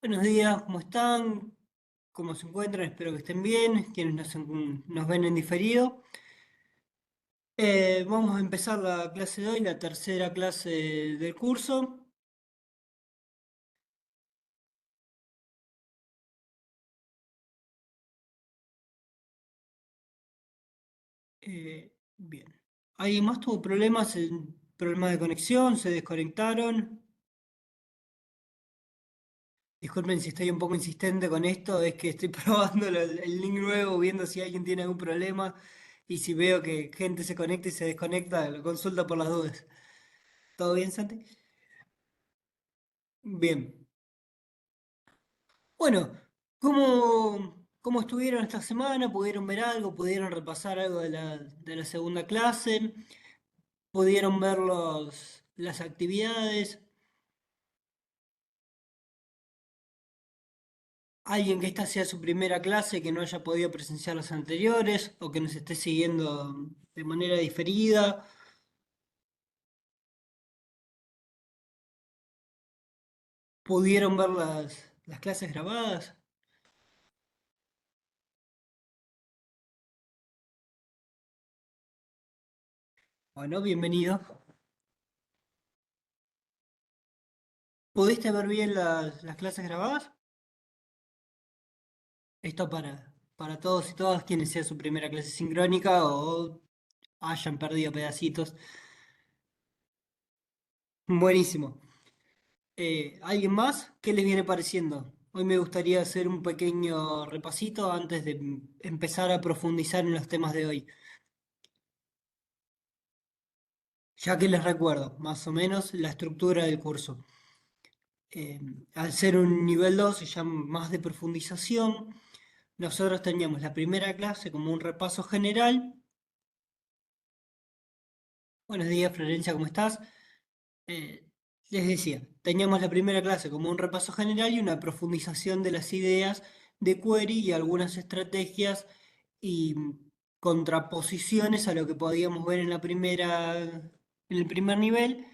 Buenos días, ¿cómo están? ¿Cómo se encuentran? Espero que estén bien, quienes nos ven en diferido. Vamos a empezar la clase de hoy, la tercera clase del curso. Bien. ¿Alguien más tuvo problemas de conexión? ¿Se desconectaron? Disculpen si estoy un poco insistente con esto, es que estoy probando el link nuevo, viendo si alguien tiene algún problema y si veo que gente se conecta y se desconecta, lo consulto por las dudas. ¿Todo bien, Santi? Bien. Bueno, ¿cómo estuvieron esta semana? ¿Pudieron ver algo? ¿Pudieron repasar algo de la segunda clase? ¿Pudieron ver las actividades? ¿Alguien que esta sea su primera clase que no haya podido presenciar las anteriores o que nos esté siguiendo de manera diferida? ¿Pudieron ver las clases grabadas? Bueno, bienvenido. ¿Pudiste ver bien las clases grabadas? Esto para todos y todas quienes sea su primera clase sincrónica o hayan perdido pedacitos. Buenísimo. ¿Alguien más? ¿Qué les viene pareciendo? Hoy me gustaría hacer un pequeño repasito antes de empezar a profundizar en los temas de hoy. Ya que les recuerdo más o menos la estructura del curso. Eh, Al ser un nivel 2 y ya más de profundización, nosotros teníamos la primera clase como un repaso general. Buenos días, Florencia, ¿cómo estás? Eh, Les decía, teníamos la primera clase como un repaso general y una profundización de las ideas de query y algunas estrategias y contraposiciones a lo que podíamos ver en el primer nivel.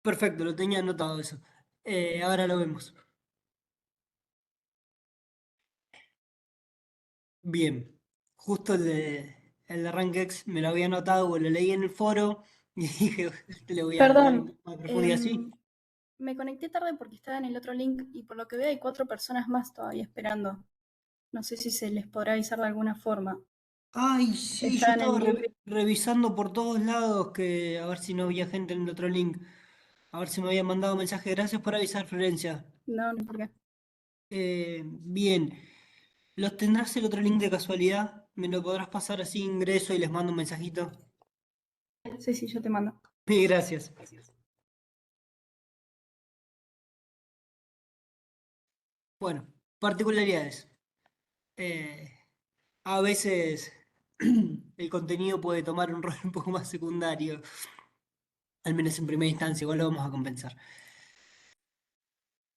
Perfecto, lo tenía anotado eso. Ahora lo vemos. Bien, justo el de Rankex me lo había anotado, o lo leí en el foro y dije, le voy a dar un Perdón, poco más de profundidad. Sí. me conecté tarde porque estaba en el otro link y por lo que veo hay 4 personas más todavía esperando. No sé si se les podrá avisar de alguna forma. Ay, sí, yo Está en estaba el link. revisando por todos lados que a ver si no había gente en el otro link. A ver si me habían mandado mensaje. Gracias por avisar, Florencia. No, no por qué. Bien. ¿Los tendrás el otro link de casualidad? ¿Me lo podrás pasar así ingreso y les mando un mensajito? Sí, sí, yo te mando. Sí, gracias. Bueno, particularidades. Eh, a veces el contenido puede tomar un rol un poco más secundario, al menos en primera instancia, igual lo vamos a compensar.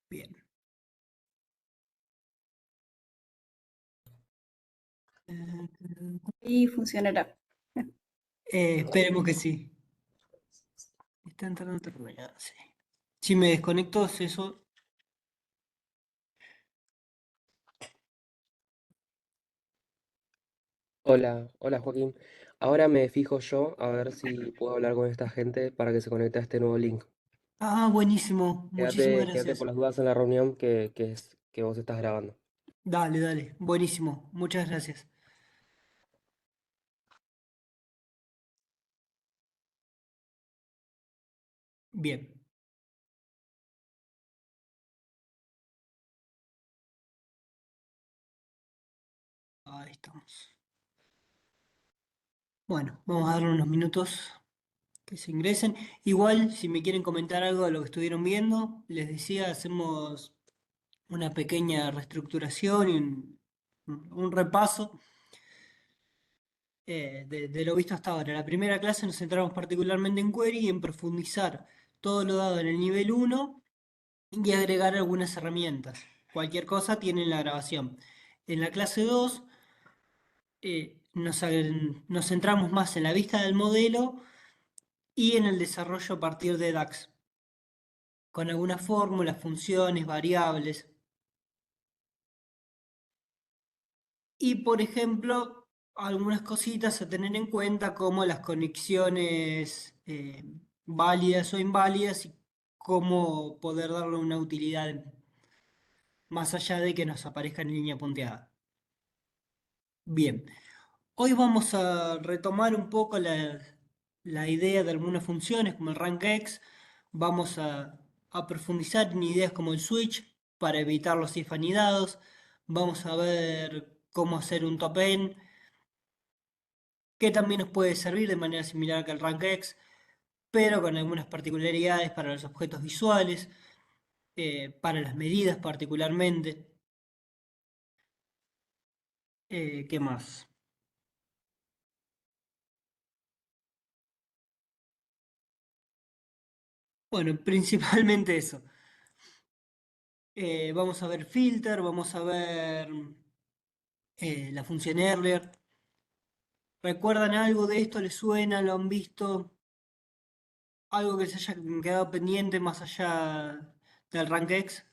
Bien. Y funcionará. Esperemos que sí. Está entrando otra reunión, sí. Si me desconecto, es eso. Hola, hola Joaquín. Ahora me fijo yo a ver si puedo hablar con esta gente para que se conecte a este nuevo link. Ah, buenísimo. Muchísimas Quédate por gracias. las dudas en la reunión que vos estás grabando. Dale, dale. Buenísimo. Muchas gracias. Bien. Ahí estamos. Bueno, vamos a darle unos minutos que se ingresen. Igual, si me quieren comentar algo de lo que estuvieron viendo, les decía, hacemos una pequeña reestructuración y un repaso de lo visto hasta ahora. La primera clase nos centramos particularmente en query y en profundizar todo lo dado en el nivel uno y agregar algunas herramientas. Cualquier cosa tiene en la grabación. En la clase 2 nos centramos más en la vista del modelo y en el desarrollo a partir de DAX. con algunas fórmulas, funciones, variables. Y por ejemplo, algunas cositas a tener en cuenta como las conexiones válidas o inválidas y cómo poder darle una utilidad más allá de que nos aparezca en línea punteada. Bien, hoy vamos a retomar un poco la idea de algunas funciones como el rankx. Vamos a profundizar en ideas como el switch para evitar los if anidados. Vamos a ver cómo hacer un top-n que también nos puede servir de manera similar que el rankx, pero con algunas particularidades para los objetos visuales, para las medidas particularmente. ¿Qué más? Bueno, principalmente eso. Vamos a ver filter, vamos a ver la función earlier. ¿Recuerdan algo de esto? ¿Les suena? ¿Lo han visto? ¿Algo que se haya quedado pendiente más allá del rankx?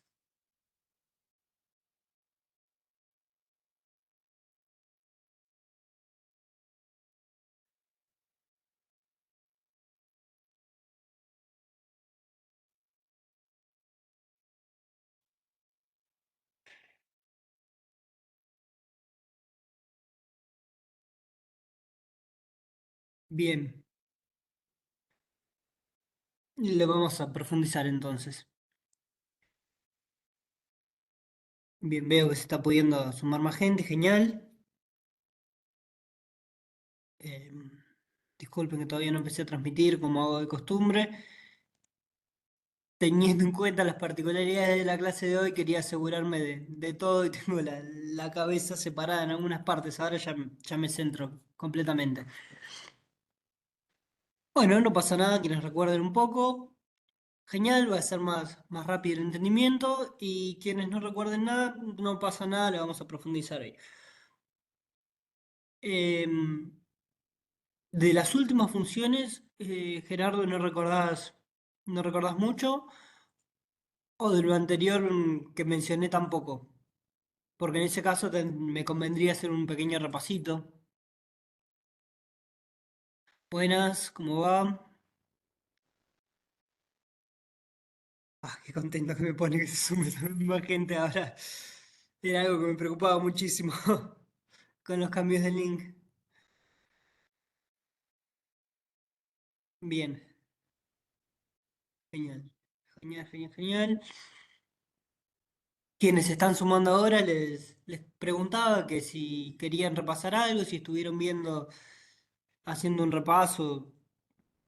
Bien, le vamos a profundizar entonces. Bien, veo que se está pudiendo sumar más gente, genial. Eh, Disculpen que todavía no empecé a transmitir como hago de costumbre. Teniendo en cuenta las particularidades de la clase de hoy, quería asegurarme de todo y tengo la cabeza separada en algunas partes. Ahora ya me centro completamente. Bueno, no pasa nada, quienes recuerden un poco, genial, va a ser más rápido el entendimiento y quienes no recuerden nada, no pasa nada, le vamos a profundizar ahí. Em, de las últimas funciones, Gerardo, no recordás mucho, o de lo anterior que mencioné tampoco, porque en ese caso me convendría hacer un pequeño repasito. Buenas, ¿cómo va? Ah, qué contento que me pone que se sume más gente ahora. Era algo que me preocupaba muchísimo con los cambios de link. Bien, genial. Genial, genial, genial. Quienes se están sumando ahora les preguntaba que si querían repasar algo, si estuvieron viendo, haciendo un repaso.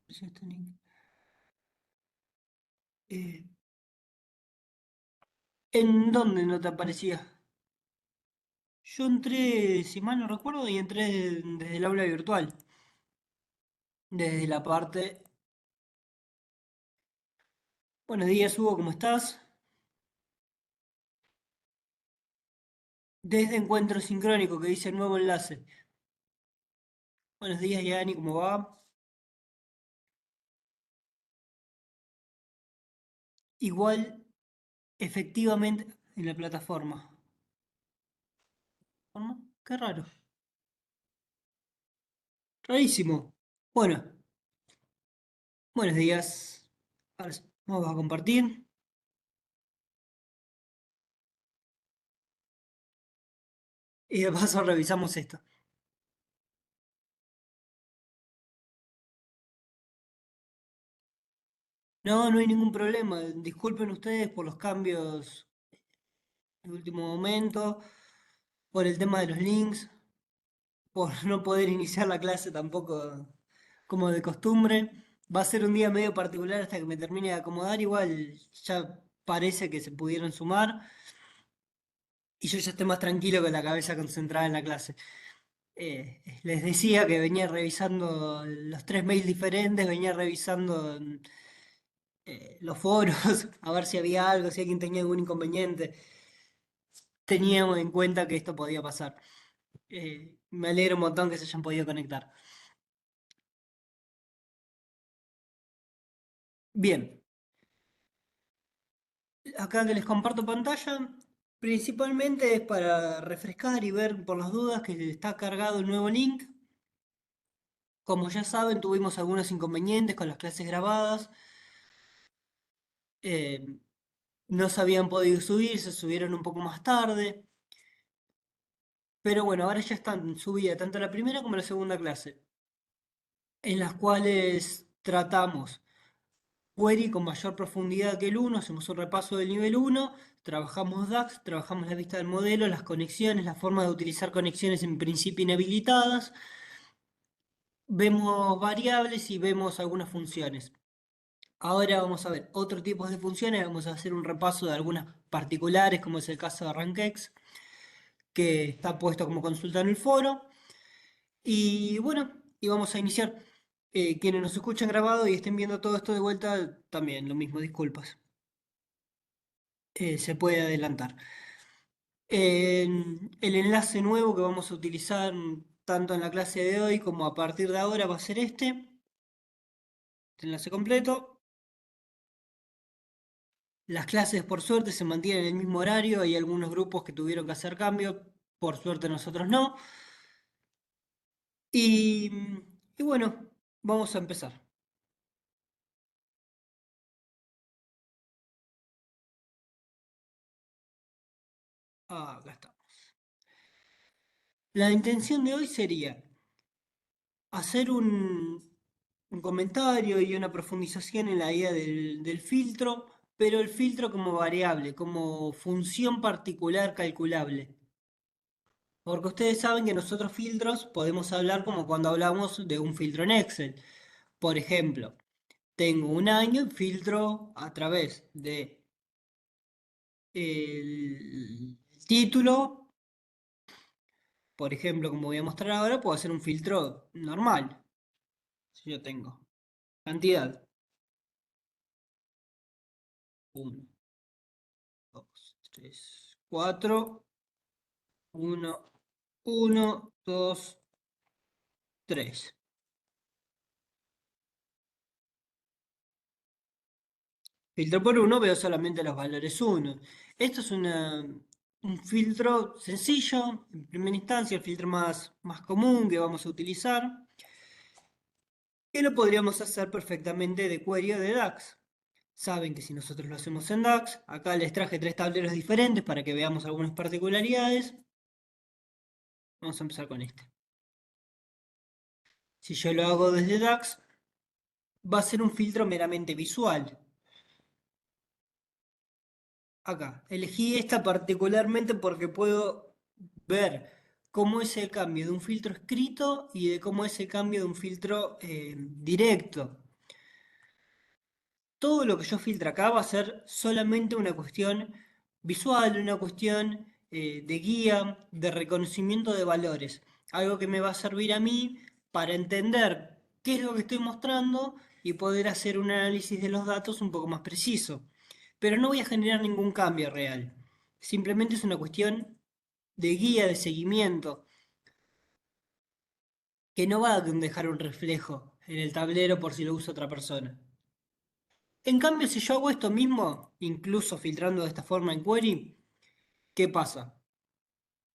¿Es este link? Eh, ¿En dónde no te aparecía? Yo entré, si mal no recuerdo, y entré desde el aula virtual. Desde la parte. Buenos días, Hugo, ¿cómo estás? Desde Encuentro Sincrónico, que dice nuevo enlace. Buenos días, Yani, ¿cómo va? Igual, efectivamente, en la plataforma. ¿Forma? Qué raro. Rarísimo. Bueno, buenos días. Ahora vamos a compartir. Y de paso revisamos esto. No, no hay ningún problema. Disculpen ustedes por los cambios de último momento, por el tema de los links, por no poder iniciar la clase tampoco como de costumbre. Va a ser un día medio particular hasta que me termine de acomodar. Igual ya parece que se pudieron sumar y yo ya estoy más tranquilo con la cabeza concentrada en la clase. Les decía que venía revisando los tres mails diferentes, venía revisando los foros, a ver si había algo, si alguien tenía algún inconveniente. Teníamos en cuenta que esto podía pasar. Me alegro un montón que se hayan podido conectar. Bien, acá que les comparto pantalla, principalmente es para refrescar y ver por las dudas que está cargado el nuevo link. Como ya saben, tuvimos algunos inconvenientes con las clases grabadas. eh, no se habían podido subir, se subieron un poco más tarde. Pero bueno, ahora ya están subidas tanto la primera como la segunda clase, en las cuales tratamos query con mayor profundidad que el uno, hacemos un repaso del nivel uno, trabajamos DAX, trabajamos la vista del modelo, las conexiones, la forma de utilizar conexiones en principio inhabilitadas, vemos variables y vemos algunas funciones. Ahora vamos a ver otro tipo de funciones, vamos a hacer un repaso de algunas particulares, como es el caso de Rankex, que está puesto como consulta en el foro. Y bueno, y vamos a iniciar. Quienes nos escuchan grabado y estén viendo todo esto de vuelta, también lo mismo, disculpas. Se puede adelantar. El enlace nuevo que vamos a utilizar tanto en la clase de hoy como a partir de ahora va a ser este enlace completo. Las clases por suerte se mantienen en el mismo horario, hay algunos grupos que tuvieron que hacer cambios, por suerte nosotros no. Y, y bueno, vamos a empezar. Acá está. La intención de hoy sería hacer un comentario y una profundización en la idea del filtro, pero el filtro como variable, como función particular calculable. Porque ustedes saben que nosotros filtros podemos hablar como cuando hablamos de un filtro en Excel. Por ejemplo, tengo un año y filtro a través de el título, por ejemplo, como voy a mostrar ahora, puedo hacer un filtro normal. Si yo tengo cantidad, uno, 2, 3, 4, 1, 1, 2, 3. Filtro por uno, veo solamente los valores 1. Esto es un filtro sencillo, en primera instancia, el filtro más común que vamos a utilizar, que lo podríamos hacer perfectamente de query o de DAX. Saben que si nosotros lo hacemos en DAX, acá les traje tres tableros diferentes para que veamos algunas particularidades. Vamos a empezar con este. Si yo lo hago desde DAX, va a ser un filtro meramente visual. Acá, elegí esta particularmente porque puedo ver cómo es el cambio de un filtro escrito y de cómo es el cambio de un filtro directo. Todo lo que yo filtre acá va a ser solamente una cuestión visual, una cuestión de guía, de reconocimiento de valores. Algo que me va a servir a mí para entender qué es lo que estoy mostrando y poder hacer un análisis de los datos un poco más preciso. Pero no voy a generar ningún cambio real. Simplemente es una cuestión de guía, de seguimiento, que no va a dejar un reflejo en el tablero por si lo usa otra persona. En cambio, si yo hago esto mismo, incluso filtrando de esta forma en query, ¿qué pasa?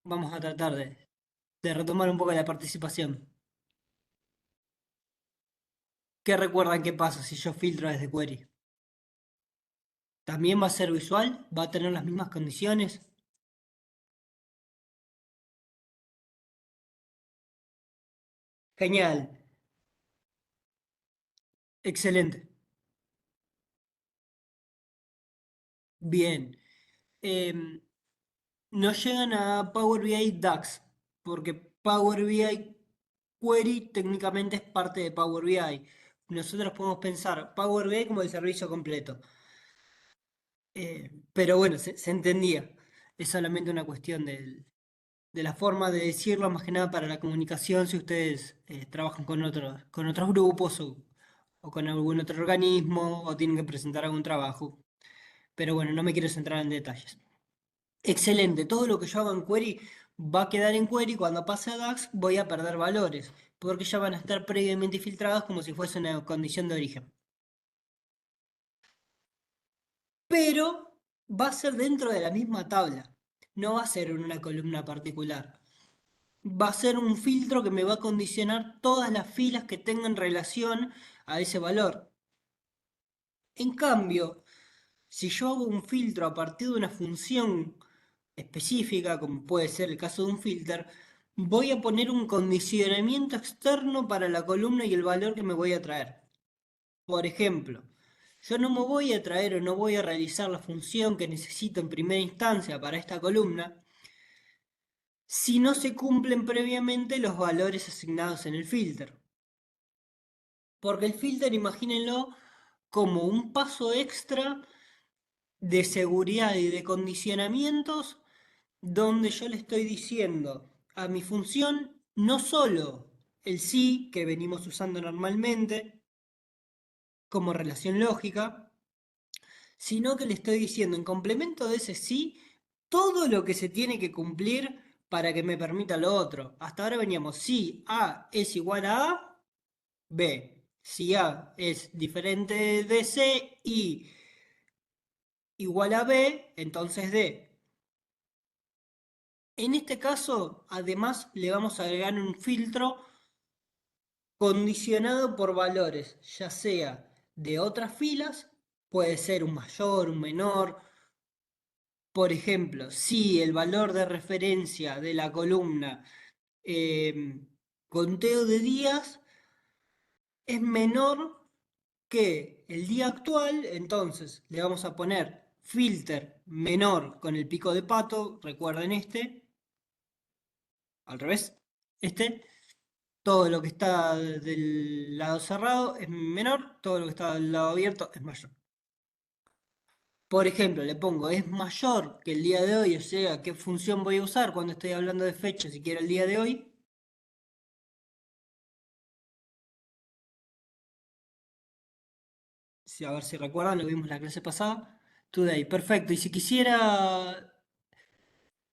Vamos a tratar de retomar un poco la participación. ¿Qué recuerdan que pasa si yo filtro desde query? ¿También va a ser visual? ¿Va a tener las mismas condiciones? Genial, excelente. Bien. Em, nos llegan a Power BI DAX, porque Power BI Query técnicamente es parte de Power BI. Nosotros podemos pensar Power BI como el servicio completo. Pero bueno, se entendía. Es solamente una cuestión de la forma de decirlo, más que nada para la comunicación, si ustedes trabajan con otros grupos o con algún otro organismo o tienen que presentar algún trabajo. Pero bueno, no me quiero centrar en detalles. Excelente, todo lo que yo haga en query va a quedar en query. Cuando pase a DAX voy a perder valores, porque ya van a estar previamente filtrados como si fuese una condición de origen. Pero va a ser dentro de la misma tabla, no va a ser en una columna particular. Va a ser un filtro que me va a condicionar todas las filas que tengan relación a ese valor. En cambio, si yo hago un filtro a partir de una función específica, como puede ser el caso de un filter, voy a poner un condicionamiento externo para la columna y el valor que me voy a traer. Por ejemplo, yo no me voy a traer o no voy a realizar la función que necesito en primera instancia para esta columna si no se cumplen previamente los valores asignados en el filter. Porque el filter, imagínenlo como un paso extra de seguridad y de condicionamientos donde yo le estoy diciendo a mi función no solo el sí que venimos usando normalmente como relación lógica, sino que le estoy diciendo en complemento de ese sí todo lo que se tiene que cumplir para que me permita lo otro. Hasta ahora veníamos si A es igual a A, B. Si A es diferente de C y igual a B, entonces D. En este caso, además, le vamos a agregar un filtro condicionado por valores, ya sea de otras filas, puede ser un mayor, un menor. Por ejemplo, si el valor de referencia de la columna conteo de días es menor que el día actual, entonces le vamos a poner filter menor con el pico de pato, recuerden al revés, este, todo lo que está del lado cerrado es menor, todo lo que está del lado abierto es mayor. Por ejemplo, le pongo es mayor que el día de hoy, o sea, qué función voy a usar cuando estoy hablando de fecha, si quiero el día de hoy. A ver si recuerdan, lo vimos la clase pasada. Today, perfecto. Y si quisiera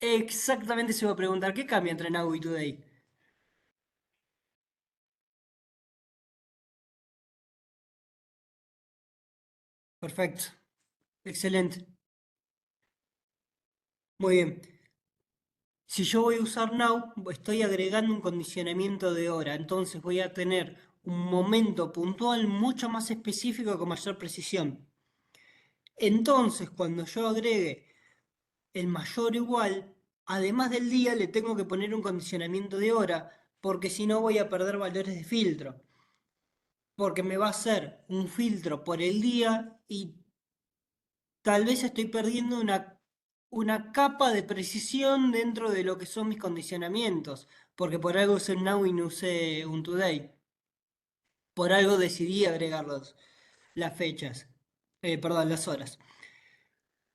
exactamente se va a preguntar, ¿qué cambia entre now y today? Perfecto, excelente. Muy bien. Si yo voy a usar now, estoy agregando un condicionamiento de hora, entonces voy a tener un momento puntual mucho más específico con mayor precisión. Entonces, cuando yo agregue el mayor o igual, además del día le tengo que poner un condicionamiento de hora, porque si no voy a perder valores de filtro, porque me va a hacer un filtro por el día y tal vez estoy perdiendo una capa de precisión dentro de lo que son mis condicionamientos, porque por algo usé un now y no usé un today. Por algo decidí agregar las fechas, perdón, las horas.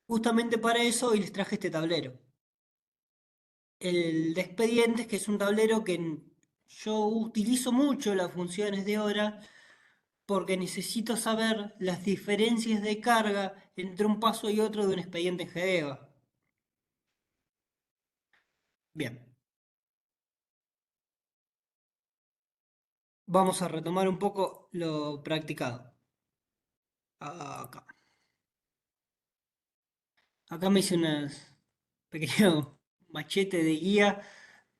Justamente para eso hoy les traje este tablero. El de expedientes, que es un tablero que yo utilizo mucho las funciones de hora porque necesito saber las diferencias de carga entre un paso y otro de un expediente en GDEVA. Bien. Vamos a retomar un poco lo practicado. Acá. Acá me hice unas pequeños machete de guía,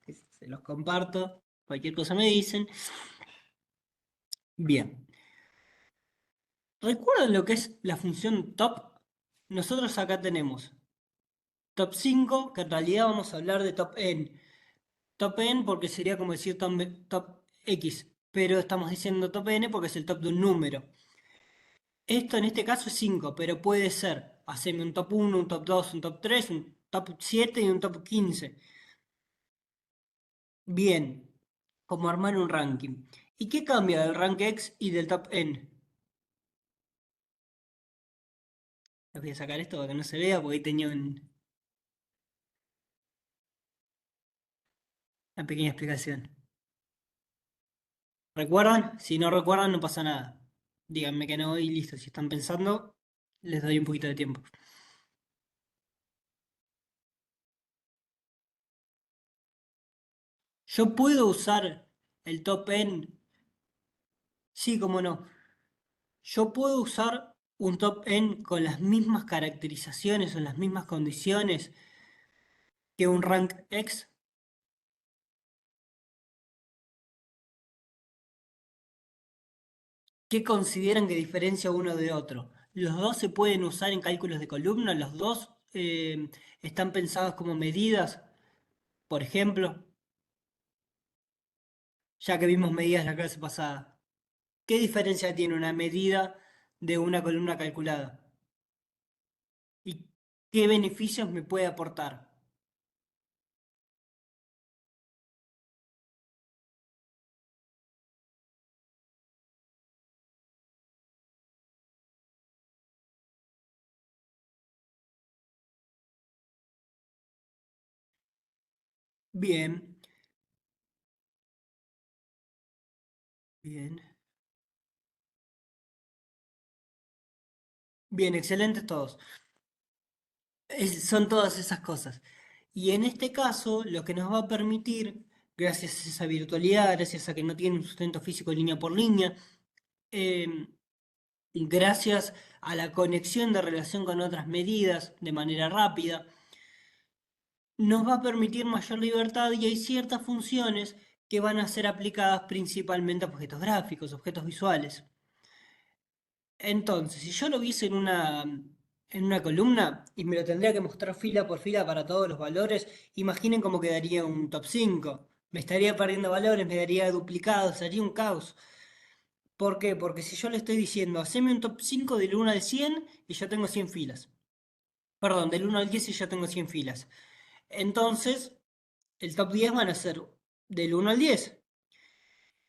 que se los comparto. Cualquier cosa me dicen. Bien. ¿Recuerdan lo que es la función top? Nosotros acá tenemos top 5, que en realidad vamos a hablar de top n. Top n porque sería como decir top X, pero estamos diciendo top n porque es el top de un número. Esto en este caso es 5, pero puede ser, haceme un top 1, un top 2, un top 3, un top 7 y un top 15. Bien, como armar un ranking. ¿Y qué cambia del rank X y del top N? Les voy a sacar esto para que no se vea porque ahí tenía una pequeña explicación. ¿Recuerdan? Si no recuerdan, no pasa nada. Díganme que no y listo. Si están pensando, les doy un poquito de tiempo. Yo puedo usar el top N, sí, como no. Yo puedo usar un top N con las mismas caracterizaciones o las mismas condiciones que un rank X? ¿Qué consideran que diferencia uno de otro? ¿Los dos se pueden usar en cálculos de columna? ¿Los dos están pensados como medidas, por ejemplo? Ya que vimos medidas la clase pasada. ¿Qué diferencia tiene una medida de una columna calculada? ¿Y qué beneficios me puede aportar? Bien, bien, bien, excelentes todos. Son todas esas cosas. Y en este caso, lo que nos va a permitir, gracias a esa virtualidad, gracias a que no tiene un sustento físico línea por línea, eh, gracias a la conexión de relación con otras medidas de manera rápida, nos va a permitir mayor libertad y hay ciertas funciones que van a ser aplicadas principalmente a objetos gráficos, objetos visuales. Entonces, si yo lo viese en una columna y me lo tendría que mostrar fila por fila para todos los valores, imaginen cómo quedaría un top 5. Me estaría perdiendo valores, me daría duplicados, sería un caos. ¿Por qué? Porque si yo le estoy diciendo, haceme un top 5 del 1 al 100 y yo tengo 100 filas. Perdón, del 1 al 10 y yo tengo 100 filas. Entonces, el top 10 van a ser del 1 al 10.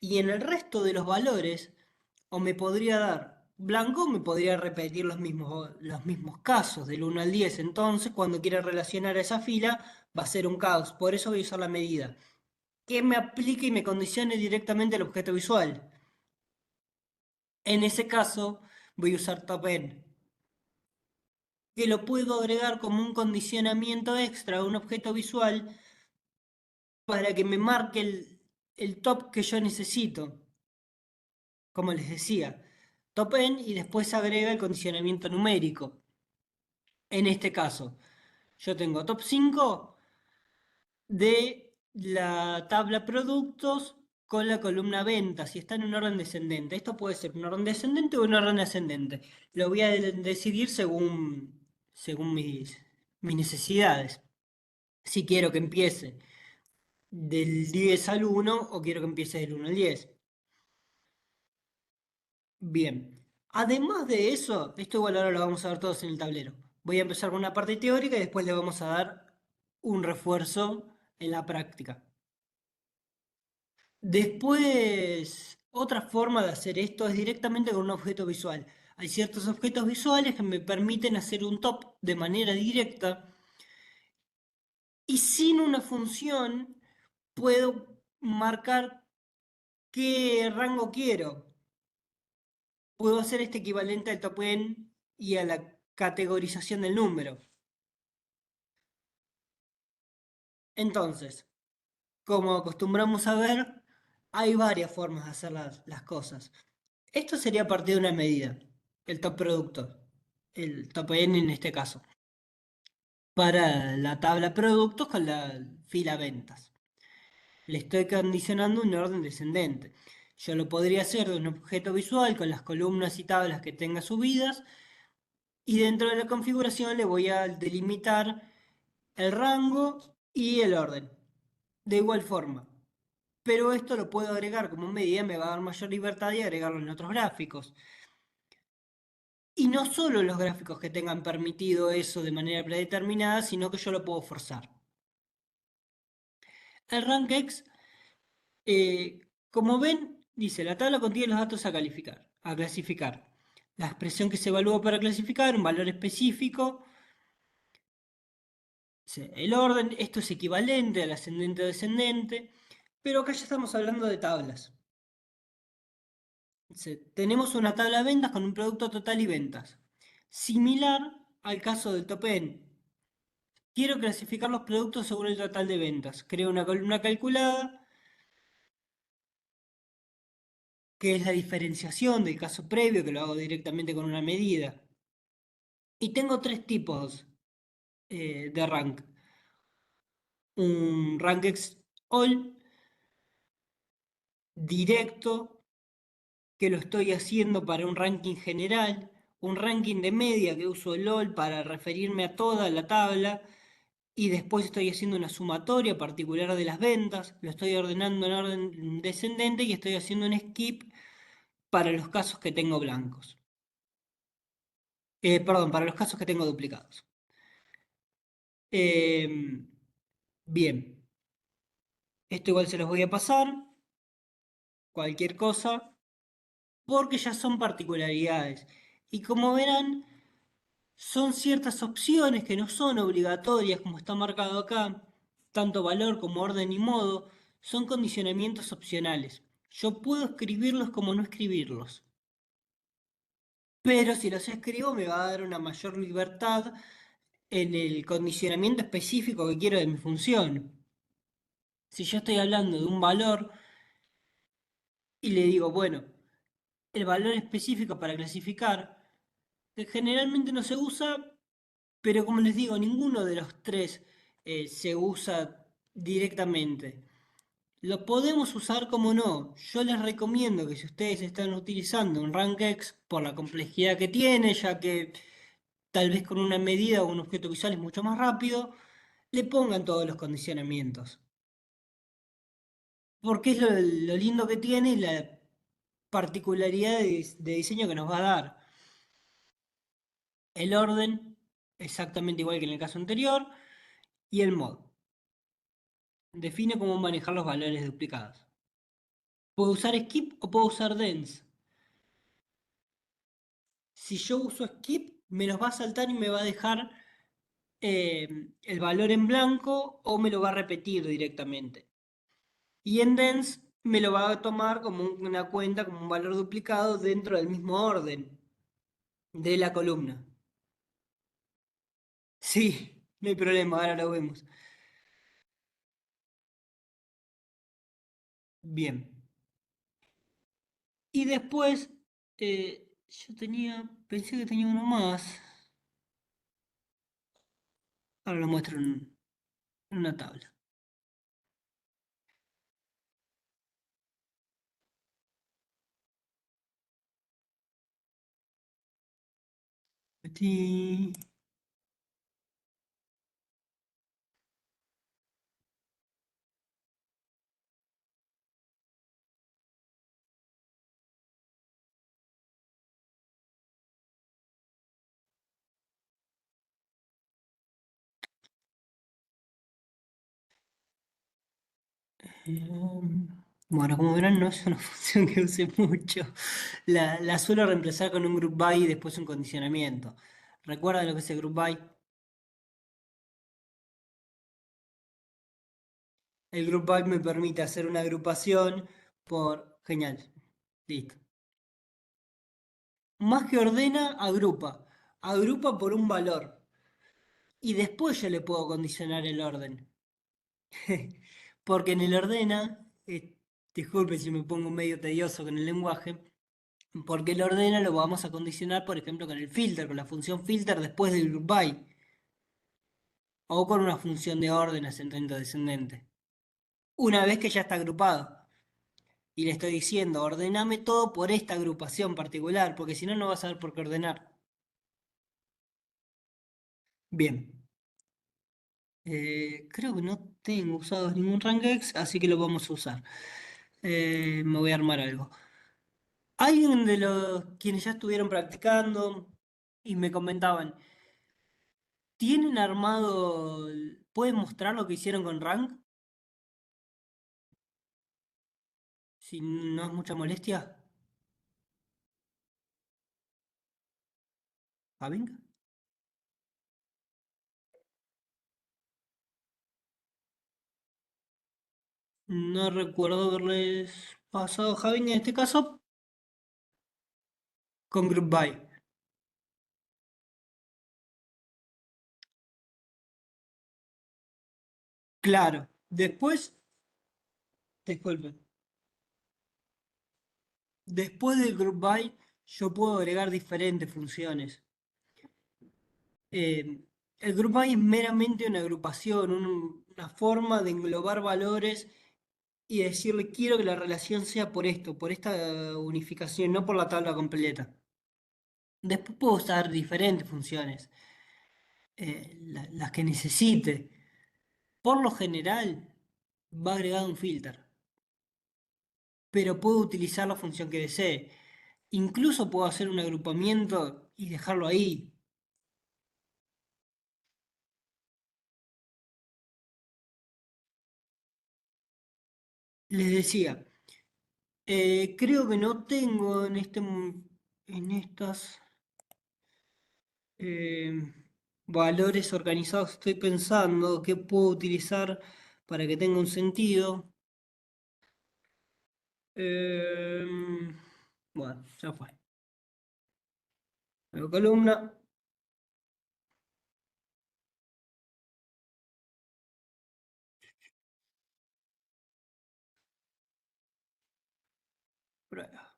Y en el resto de los valores, o me podría dar blanco, o me podría repetir los mismos casos del 1 al 10. Entonces, cuando quiera relacionar a esa fila, va a ser un caos. Por eso voy a usar la medida. Que me aplique y me condicione directamente al objeto visual. En ese caso, voy a usar top n, que lo puedo agregar como un condicionamiento extra a un objeto visual para que me marque el top que yo necesito. Como les decía, top n y después agrega el condicionamiento numérico. En este caso, yo tengo top 5 de la tabla productos con la columna ventas y está en un orden descendente. Esto puede ser un orden descendente o un orden ascendente. Lo voy a decidir según mis necesidades. Si quiero que empiece del 10 al 1 o quiero que empiece del 1 al 10. Bien. Además de eso, esto igual ahora lo vamos a ver todos en el tablero. Voy a empezar con una parte teórica y después le vamos a dar un refuerzo en la práctica. Después, otra forma de hacer esto es directamente con un objeto visual. Hay ciertos objetos visuales que me permiten hacer un top de manera directa y sin una función puedo marcar qué rango quiero. Puedo hacer este equivalente al top n y a la categorización del número. Entonces, como acostumbramos a ver, hay varias formas de hacer las cosas. Esto sería a partir de una medida, el top producto, el top n en este caso, para la tabla productos con la fila ventas. Le estoy condicionando un orden descendente. Yo lo podría hacer de un objeto visual con las columnas y tablas que tenga subidas y dentro de la configuración le voy a delimitar el rango y el orden. De igual forma. Pero esto lo puedo agregar como medida, me va a dar mayor libertad y agregarlo en otros gráficos. Y no solo los gráficos que tengan permitido eso de manera predeterminada, sino que yo lo puedo forzar. El RankX, como ven, dice, la tabla contiene los datos a calificar, a clasificar. La expresión que se evalúa para clasificar, un valor específico. El orden, esto es equivalente al ascendente o descendente, pero acá ya estamos hablando de tablas. Tenemos una tabla de ventas con un producto total y ventas. Similar al caso del top N. Quiero clasificar los productos según el total de ventas. Creo una columna calculada, que es la diferenciación del caso previo, que lo hago directamente con una medida. Y tengo tres tipos de rank. Un rank all directo, que lo estoy haciendo para un ranking general, un ranking de media que uso el all para referirme a toda la tabla, y después estoy haciendo una sumatoria particular de las ventas, lo estoy ordenando en orden descendente y estoy haciendo un skip para los casos que tengo blancos. Perdón, para los casos que tengo duplicados. Em, bien, esto igual se los voy a pasar, cualquier cosa, porque ya son particularidades. Y como verán, son ciertas opciones que no son obligatorias, como está marcado acá, tanto valor como orden y modo, son condicionamientos opcionales. Yo puedo escribirlos como no escribirlos, pero si los escribo me va a dar una mayor libertad en el condicionamiento específico que quiero de mi función. Si yo estoy hablando de un valor y le digo, bueno, el valor específico para clasificar, que generalmente no se usa, pero como les digo, ninguno de los tres se usa directamente. Lo podemos usar como no. Yo les recomiendo que si ustedes están utilizando un RankX por la complejidad que tiene, ya que tal vez con una medida o un objeto visual es mucho más rápido, le pongan todos los condicionamientos. Porque es lo lindo que tiene y la particularidad de diseño que nos va a dar. El orden, exactamente igual que en el caso anterior, y el modo. Define cómo manejar los valores duplicados. ¿Puedo usar skip o puedo usar dense? Si yo uso skip, me los va a saltar y me va a dejar el valor en blanco o me lo va a repetir directamente. Y en dense me lo va a tomar como una cuenta, como un valor duplicado dentro del mismo orden de la columna. Sí, no hay problema, ahora lo vemos. Bien. Y después, pensé que tenía uno más. Ahora lo muestro en una tabla. Sí. Em, Bueno, como verán, no es una función que use mucho. La suelo reemplazar con un group by y después un condicionamiento. ¿Recuerdan lo que es el group by? El group by me permite hacer una agrupación por... Genial. Listo. Más que ordena, agrupa. Agrupa por un valor. Y después yo le puedo condicionar el orden. Porque en el ordena, disculpe si me pongo medio tedioso con el lenguaje, porque el ordena lo vamos a condicionar, por ejemplo, con el filter, con la función filter después del group by, o con una función de orden ascendente o descendente. Una vez que ya está agrupado. Y le estoy diciendo, ordename todo por esta agrupación particular, porque si no, no vas a saber por qué ordenar. Bien. Creo que no tengo usado ningún rangex, así que lo vamos a usar. Me voy a armar algo. Alguien de los quienes ya estuvieron practicando y me comentaban, ¿tienen armado, pueden mostrar lo que hicieron con rank? Si no es mucha molestia. ¿Having? No recuerdo haberles pasado Having en este caso con Group By. Claro. Después, disculpen, después del Group By yo puedo agregar diferentes funciones. Eh, el grupo A es meramente una agrupación, una forma de englobar valores y decirle quiero que la relación sea por esto, por esta unificación, no por la tabla completa. Después puedo usar diferentes funciones, las que necesite. Por lo general, va agregado un filter, pero puedo utilizar la función que desee. Incluso puedo hacer un agrupamiento y dejarlo ahí. Les decía, creo que no tengo en estas eh, valores organizados. Estoy pensando qué puedo utilizar para que tenga un sentido. Em, bueno, ya fue. Nueva columna. Prueba.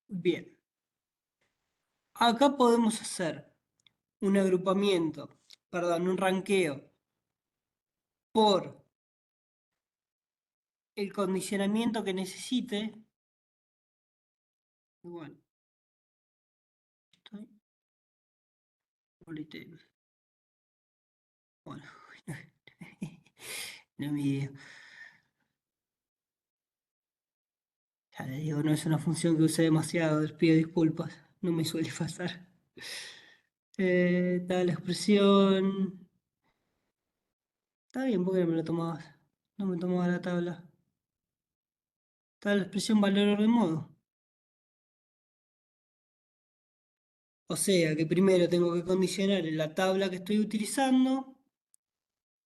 Bien. Acá podemos hacer un agrupamiento, perdón, un ranqueo por el condicionamiento que necesite. Bueno, estoy. Bueno, no me digo. Ya le digo, no es una función que use demasiado, les pido disculpas, no me suele pasar. Está la expresión. Está bien, ¿por qué no me lo tomabas? No me tomaba la tabla. Está la expresión valor orden modo. O sea que primero tengo que condicionar en la tabla que estoy utilizando,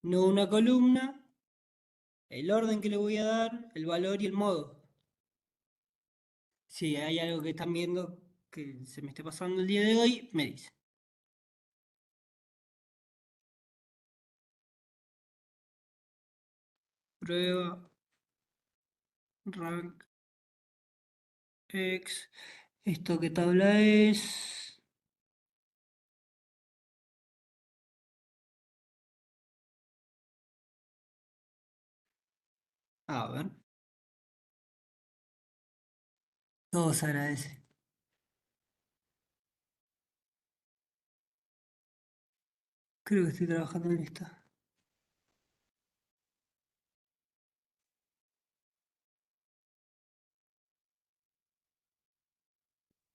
no una columna, el orden que le voy a dar, el valor y el modo. Si hay algo que están viendo que se me esté pasando el día de hoy, me dice. Prueba rank x. ¿Esto qué tabla es? A ver, todo se agradece. Creo que estoy trabajando en esta.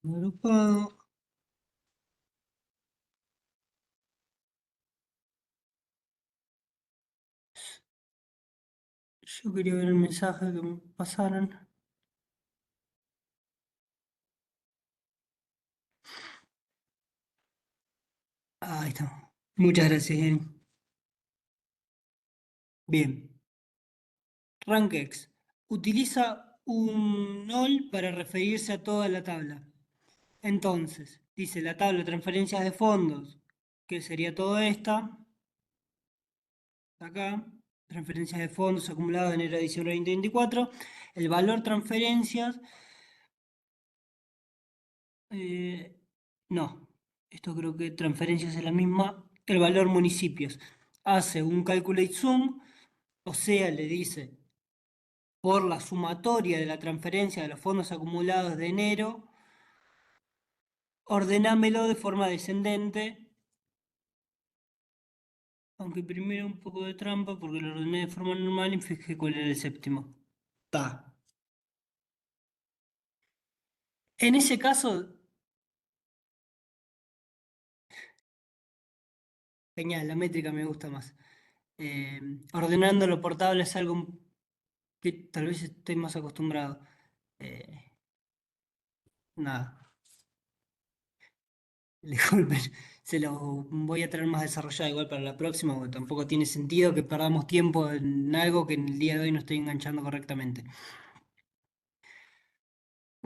Agrupado. Yo quería ver el mensaje que me pasaron. Ahí está. Muchas gracias, Jenny. Bien. RankX utiliza un all para referirse a toda la tabla. Entonces, dice la tabla de transferencias de fondos, que sería toda esta, acá, transferencias de fondos acumulados en enero de diciembre de 2024, el valor transferencias, eh, no, esto creo que transferencias es la misma, el valor municipios. Hace un calculate sum, o sea, le dice por la sumatoria de la transferencia de los fondos acumulados de enero, ordenámelo de forma descendente, aunque primero un poco de trampa porque lo ordené de forma normal y fijé cuál era el séptimo. Ta. En ese caso, genial, la métrica me gusta más. Eh, ordenándolo por tabla es algo que tal vez estoy más acostumbrado. Eh, nada, disculpen, se lo voy a traer más desarrollado igual para la próxima, porque tampoco tiene sentido que perdamos tiempo en algo que en el día de hoy no estoy enganchando correctamente.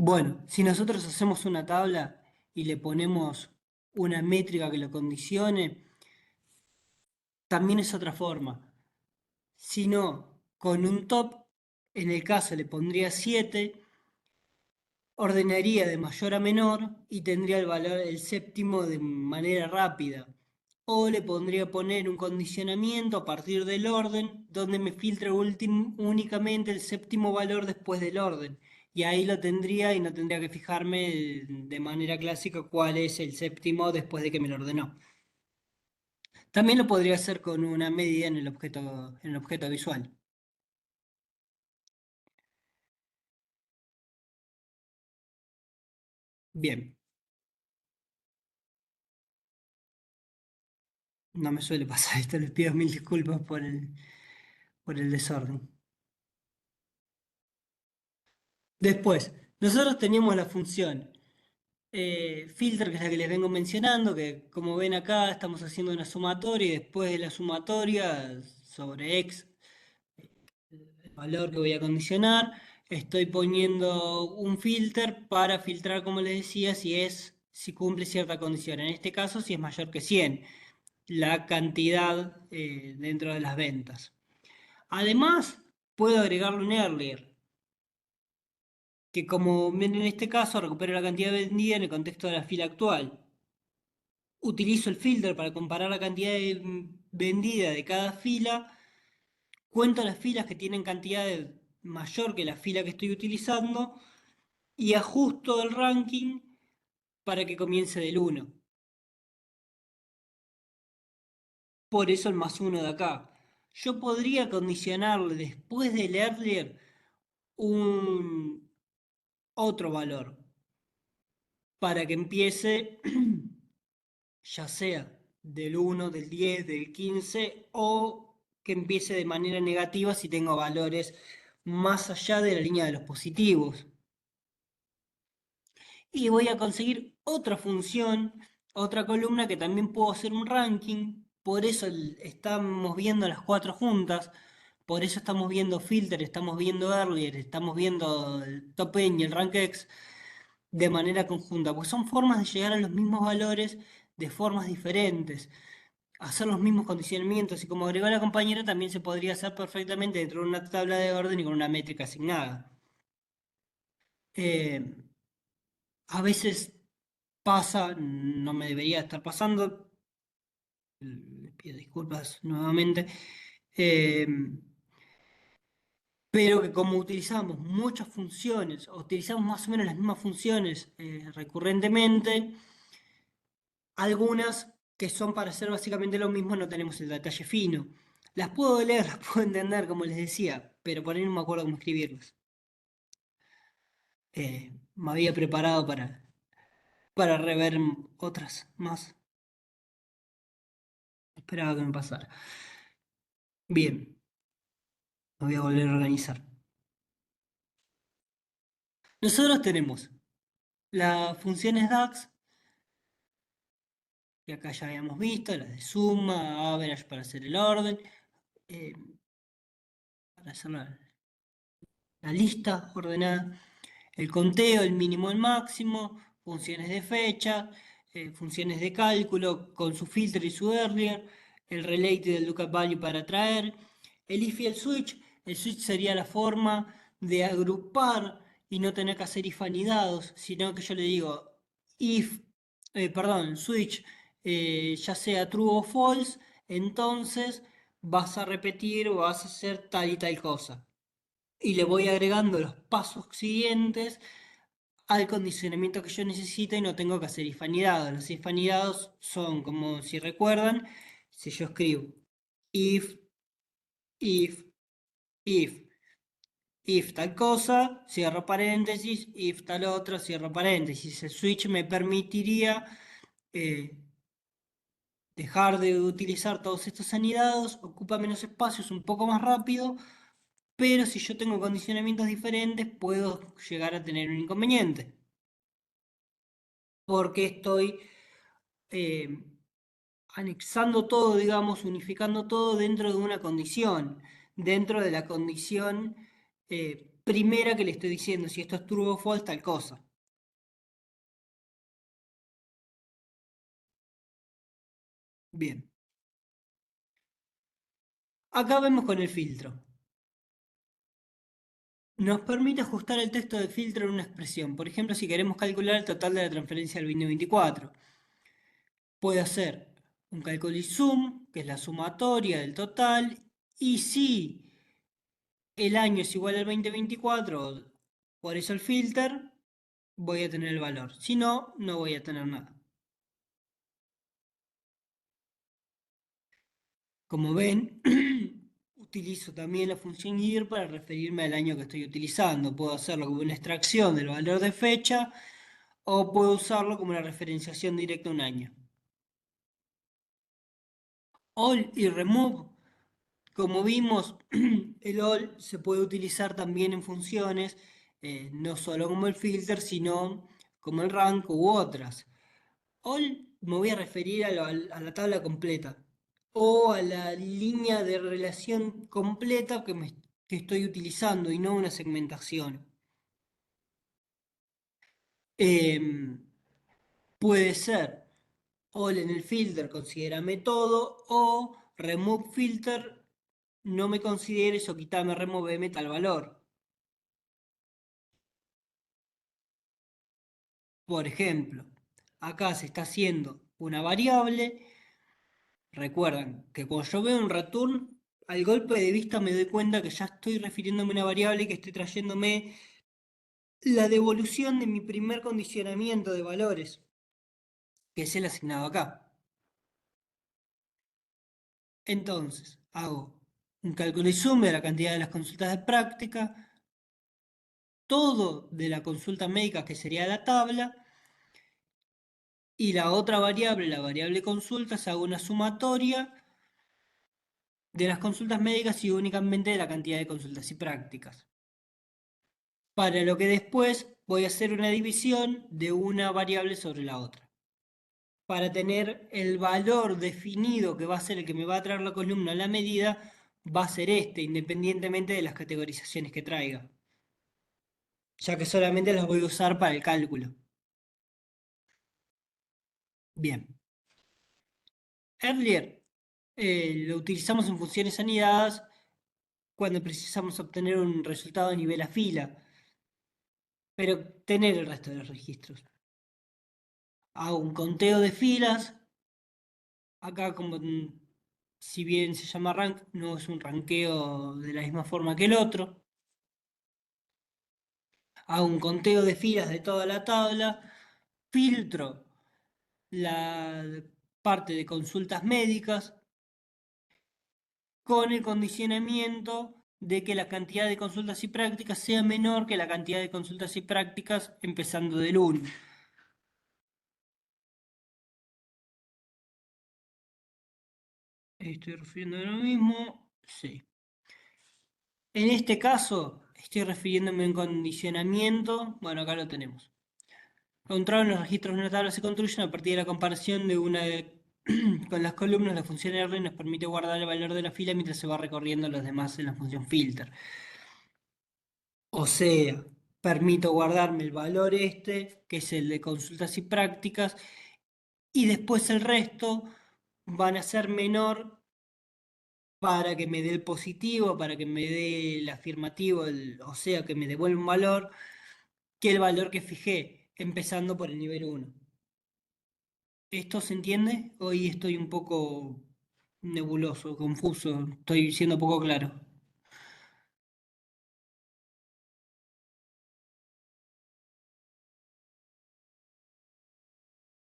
Bueno, si nosotros hacemos una tabla y le ponemos una métrica que lo condicione, también es otra forma. Si no, con un top, en el caso le pondría 7, ordenaría de mayor a menor y tendría el valor, el séptimo de manera rápida. O le pondría poner un condicionamiento a partir del orden, donde me filtre únicamente el séptimo valor después del orden. Y ahí lo tendría y no tendría que fijarme de manera clásica cuál es el séptimo después de que me lo ordenó. También lo podría hacer con una medida en el objeto visual. Bien, no me suele pasar esto, les pido mil disculpas por el desorden. Después, nosotros teníamos la función filter, que es la que les vengo mencionando, que como ven acá estamos haciendo una sumatoria y después de la sumatoria sobre x, el valor que voy a condicionar, estoy poniendo un filter para filtrar, como les decía, si cumple cierta condición. En este caso, si es mayor que 100, la cantidad dentro de las ventas. Además, puedo agregarle un earlier, que como ven en este caso recupero la cantidad vendida en el contexto de la fila actual. Utilizo el filter para comparar la cantidad vendida de cada fila, cuento las filas que tienen cantidad mayor que la fila que estoy utilizando y ajusto el ranking para que comience del 1. Por eso el más 1 de acá. Yo podría condicionarle después del earlier un otro valor para que empiece ya sea del 1, del 10, del 15 o que empiece de manera negativa si tengo valores más allá de la línea de los positivos. Y voy a conseguir otra función, otra columna que también puedo hacer un ranking. Por eso estamos viendo las cuatro juntas. Por eso estamos viendo filter, estamos viendo earlier, estamos viendo el top N y el rank X de manera conjunta, pues son formas de llegar a los mismos valores de formas diferentes, hacer los mismos condicionamientos y como agregó la compañera también se podría hacer perfectamente dentro de una tabla de orden y con una métrica asignada. Eh, a veces pasa, no me debería estar pasando, les pido disculpas nuevamente, eh, pero que como utilizamos muchas funciones, o utilizamos más o menos las mismas funciones recurrentemente, algunas que son para hacer básicamente lo mismo no tenemos el detalle fino. Las puedo leer, las puedo entender, como les decía, pero por ahí no me acuerdo cómo escribirlas. Me había preparado para rever otras más. Esperaba que me pasara. Bien, me voy a volver a organizar. Nosotros tenemos las funciones DAX, que acá ya habíamos visto, las de suma, average para hacer el orden, eh, para hacer la lista ordenada. El conteo, el mínimo, el máximo, funciones de fecha, funciones de cálculo con su filter y su earlier, el related del lookup value para traer, el if y el switch. El switch sería la forma de agrupar y no tener que hacer if anidados, sino que yo le digo if, perdón, switch, ya sea true o false, entonces vas a repetir o vas a hacer tal y tal cosa y le voy agregando los pasos siguientes al condicionamiento que yo necesito y no tengo que hacer if anidados. Los if anidados son, como si recuerdan, si yo escribo if, if, if, if tal cosa, cierro paréntesis, if tal otro, cierro paréntesis. El switch me permitiría eh, dejar de utilizar todos estos anidados, ocupa menos espacio, es un poco más rápido. Pero si yo tengo condicionamientos diferentes, puedo llegar a tener un inconveniente. Porque estoy eh, anexando todo, digamos, unificando todo dentro de una condición. Dentro de la condición primera que le estoy diciendo, si esto es true o false, tal cosa. Bien. Acá vemos con el filtro. Nos permite ajustar el texto de filtro en una expresión. Por ejemplo, si queremos calcular el total de la transferencia del bit 24. Puede hacer un cálculo y sum, que es la sumatoria del total, y si el año es igual al 2024, por eso el filter, voy a tener el valor. Si no, no voy a tener nada. Como ven, utilizo también la función year para referirme al año que estoy utilizando. Puedo hacerlo como una extracción del valor de fecha o puedo usarlo como una referenciación directa a un año. All y remove, como vimos, el all se puede utilizar también en funciones, no solo como el filter, sino como el rank u otras. All me voy a referir a la tabla completa o a la línea de relación completa que estoy utilizando y no una segmentación. Em, Puede ser all en el filter, considérame todo, o remove filter, no me consideres o quitame, removeme tal valor. Por ejemplo, acá se está haciendo una variable. Recuerdan que cuando yo veo un return, al golpe de vista me doy cuenta que ya estoy refiriéndome a una variable y que estoy trayéndome la devolución de mi primer condicionamiento de valores, que es el asignado acá. Entonces, hago un cálculo y suma de la cantidad de las consultas de práctica, todo de la consulta médica, que sería la tabla, y la otra variable, la variable consultas, hago una sumatoria de las consultas médicas y únicamente de la cantidad de consultas y prácticas. Para lo que después voy a hacer una división de una variable sobre la otra. Para tener el valor definido que va a ser el que me va a traer la columna a la medida, va a ser este, independientemente de las categorizaciones que traiga, ya que solamente las voy a usar para el cálculo. Bien. Earlier lo utilizamos en funciones anidadas cuando precisamos obtener un resultado a nivel a fila, pero tener el resto de los registros. Hago un conteo de filas. Acá, como si bien se llama rank, no es un ranqueo de la misma forma que el otro. Hago un conteo de filas de toda la tabla, filtro la parte de consultas médicas con el condicionamiento de que la cantidad de consultas y prácticas sea menor que la cantidad de consultas y prácticas empezando del 1. Estoy refiriendo a lo mismo. Sí. En este caso, estoy refiriéndome a un condicionamiento. Bueno, acá lo tenemos. Control en los registros de una tabla se construyen a partir de la comparación de una con las columnas. La función R nos permite guardar el valor de la fila mientras se va recorriendo los demás en la función filter. O sea, permito guardarme el valor este, que es el de consultas y prácticas, y después el resto van a ser menor para que me dé el positivo, para que me dé el afirmativo, o sea, que me devuelva un valor, que el valor que fijé, empezando por el nivel 1. ¿Esto se entiende? Hoy estoy un poco nebuloso, confuso, estoy siendo poco claro.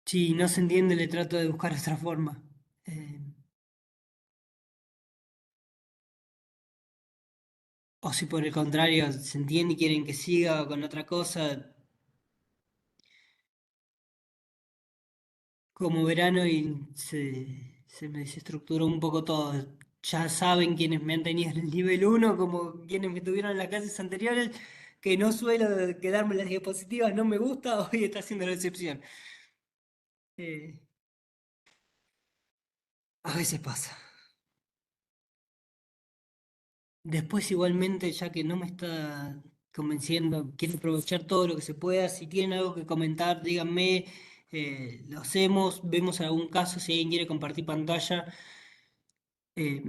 Si no se entiende, le trato de buscar otra forma. Eh, o si por el contrario se entiende y quieren que siga con otra cosa, como verano y se me desestructuró un poco todo. Ya saben quienes me han tenido en el nivel 1 como quienes me tuvieron en las clases anteriores, que no suelo quedarme en las diapositivas, no me gusta, hoy está haciendo la excepción. Eh, a veces pasa. Después igualmente, ya que no me está convenciendo, quiero aprovechar todo lo que se pueda. Si tienen algo que comentar, díganme, lo hacemos, vemos algún caso, si alguien quiere compartir pantalla. Eh,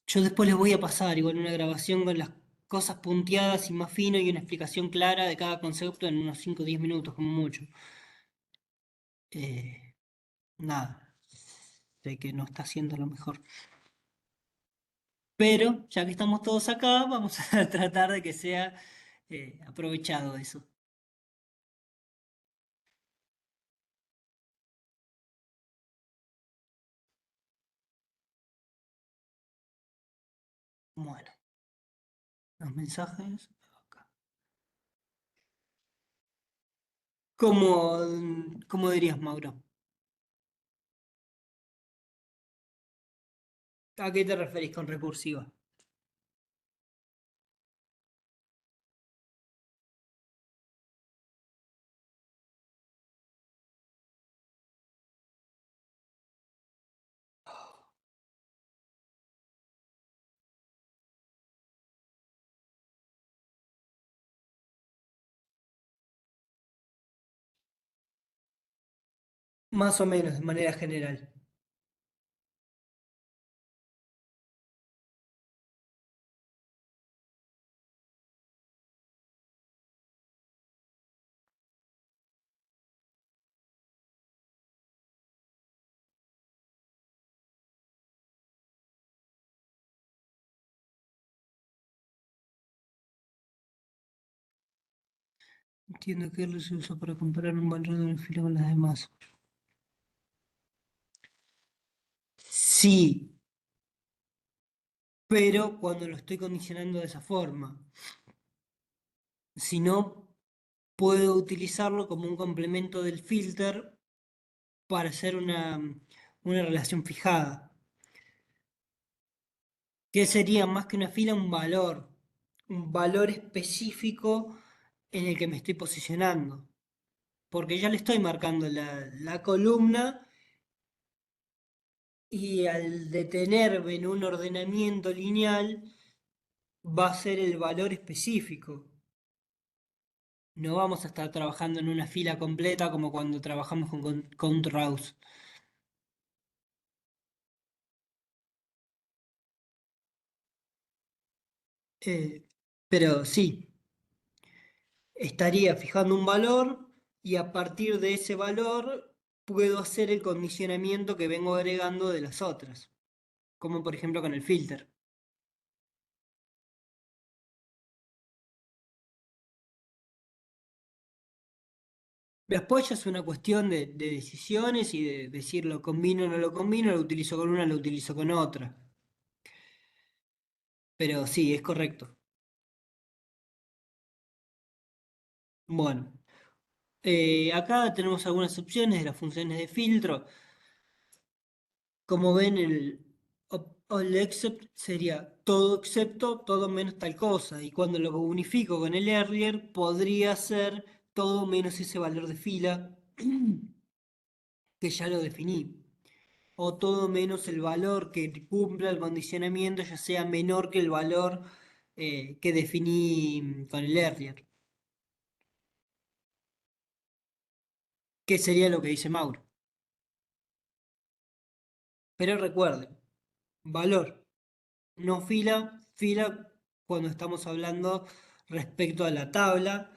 yo después les voy a pasar igual una grabación con las cosas punteadas y más fino y una explicación clara de cada concepto en unos 5 o 10 minutos, como mucho. Eh, nada, sé que no está haciendo lo mejor. Pero ya que estamos todos acá, vamos a tratar de que sea aprovechado eso. Bueno, los mensajes. Acá. ¿Cómo, cómo dirías, Mauro? ¿A qué te referís con recursiva? Más o menos, de manera general. Entiendo que él se usa para comparar un valor de una fila con las demás. Sí, pero cuando lo estoy condicionando de esa forma. Si no, puedo utilizarlo como un complemento del filter para hacer una relación fijada. Que sería más que una fila, un valor específico en el que me estoy posicionando. Porque ya le estoy marcando la columna y al detenerme en un ordenamiento lineal va a ser el valor específico. No vamos a estar trabajando en una fila completa como cuando trabajamos con CountRows. Eh, pero sí, estaría fijando un valor y a partir de ese valor puedo hacer el condicionamiento que vengo agregando de las otras, como por ejemplo con el filter. Después ya es una cuestión de decisiones y de decir lo combino o no lo combino, lo utilizo con una, lo utilizo con otra. Pero sí, es correcto. Bueno, acá tenemos algunas opciones de las funciones de filtro. Como ven, el all except sería todo excepto, todo menos tal cosa. Y cuando lo unifico con el earlier, podría ser todo menos ese valor de fila que ya lo definí. O todo menos el valor que cumpla el condicionamiento, ya sea menor que el valor que definí con el earlier. Que sería lo que dice Mauro. Pero recuerden, valor. No fila, fila cuando estamos hablando respecto a la tabla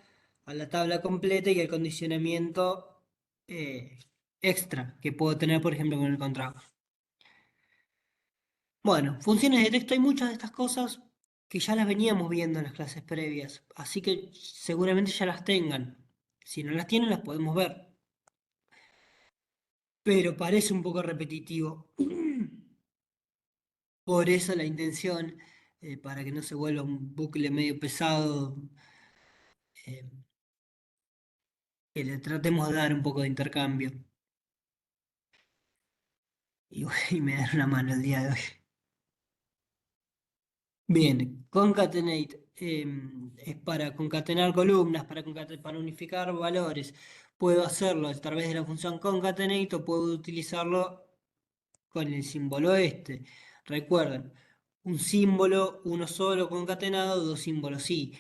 completa y al condicionamiento eh, extra que puedo tener, por ejemplo, con el contrato. Bueno, funciones de texto hay muchas de estas cosas que ya las veníamos viendo en las clases previas, así que seguramente ya las tengan. Si no las tienen, las podemos ver, pero parece un poco repetitivo. Por eso la intención, para que no se vuelva un bucle medio pesado, eh, que le tratemos de dar un poco de intercambio. Y, y me dan una mano el día de hoy. Bien, concatenate es para concatenar columnas, para unificar valores. Puedo hacerlo a través de la función concatenate o puedo utilizarlo con el símbolo este. Recuerden, un símbolo, uno solo concatenado, dos símbolos sí.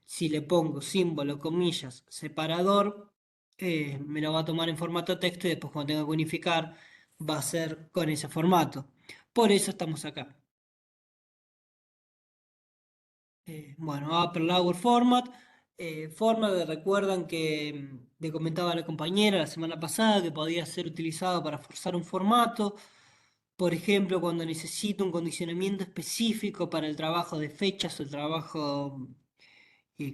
Si le pongo símbolo, comillas, separador, me lo va a tomar en formato texto y después cuando tenga que unificar va a ser con ese formato. Por eso estamos acá. Bueno, Upper Lower Format. Format, recuerdan que le comentaba a la compañera la semana pasada que podía ser utilizado para forzar un formato. Por ejemplo, cuando necesito un condicionamiento específico para el trabajo de fechas o el trabajo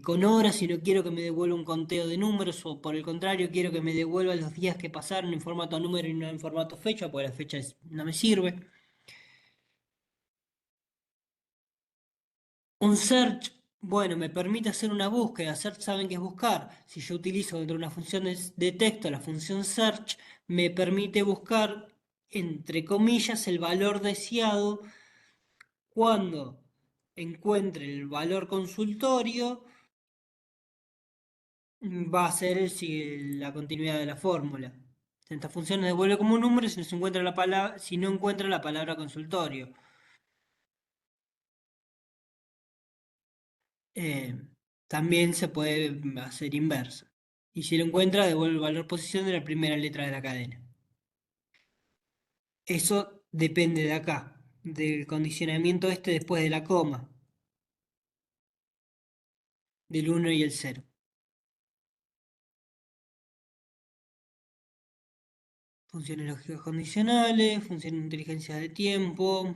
con horas y no quiero que me devuelva un conteo de números, o por el contrario, quiero que me devuelva los días que pasaron en formato número y no en formato fecha, porque la fecha no me sirve. Un search, bueno, me permite hacer una búsqueda. Search saben que es buscar. Si yo utilizo dentro de una función de texto la función search, me permite buscar, entre comillas, el valor deseado cuando encuentre el valor consultorio. Va a ser la continuidad de la fórmula. Esta función nos devuelve como un número si no se encuentra la palabra, si no encuentra la palabra consultorio. Eh, También se puede hacer inversa. Y si lo encuentra, devuelve el valor posición de la primera letra de la cadena. Eso depende de acá, del condicionamiento este después de la coma, del uno y el cero. Funciones lógicas condicionales, funciones de inteligencia de tiempo,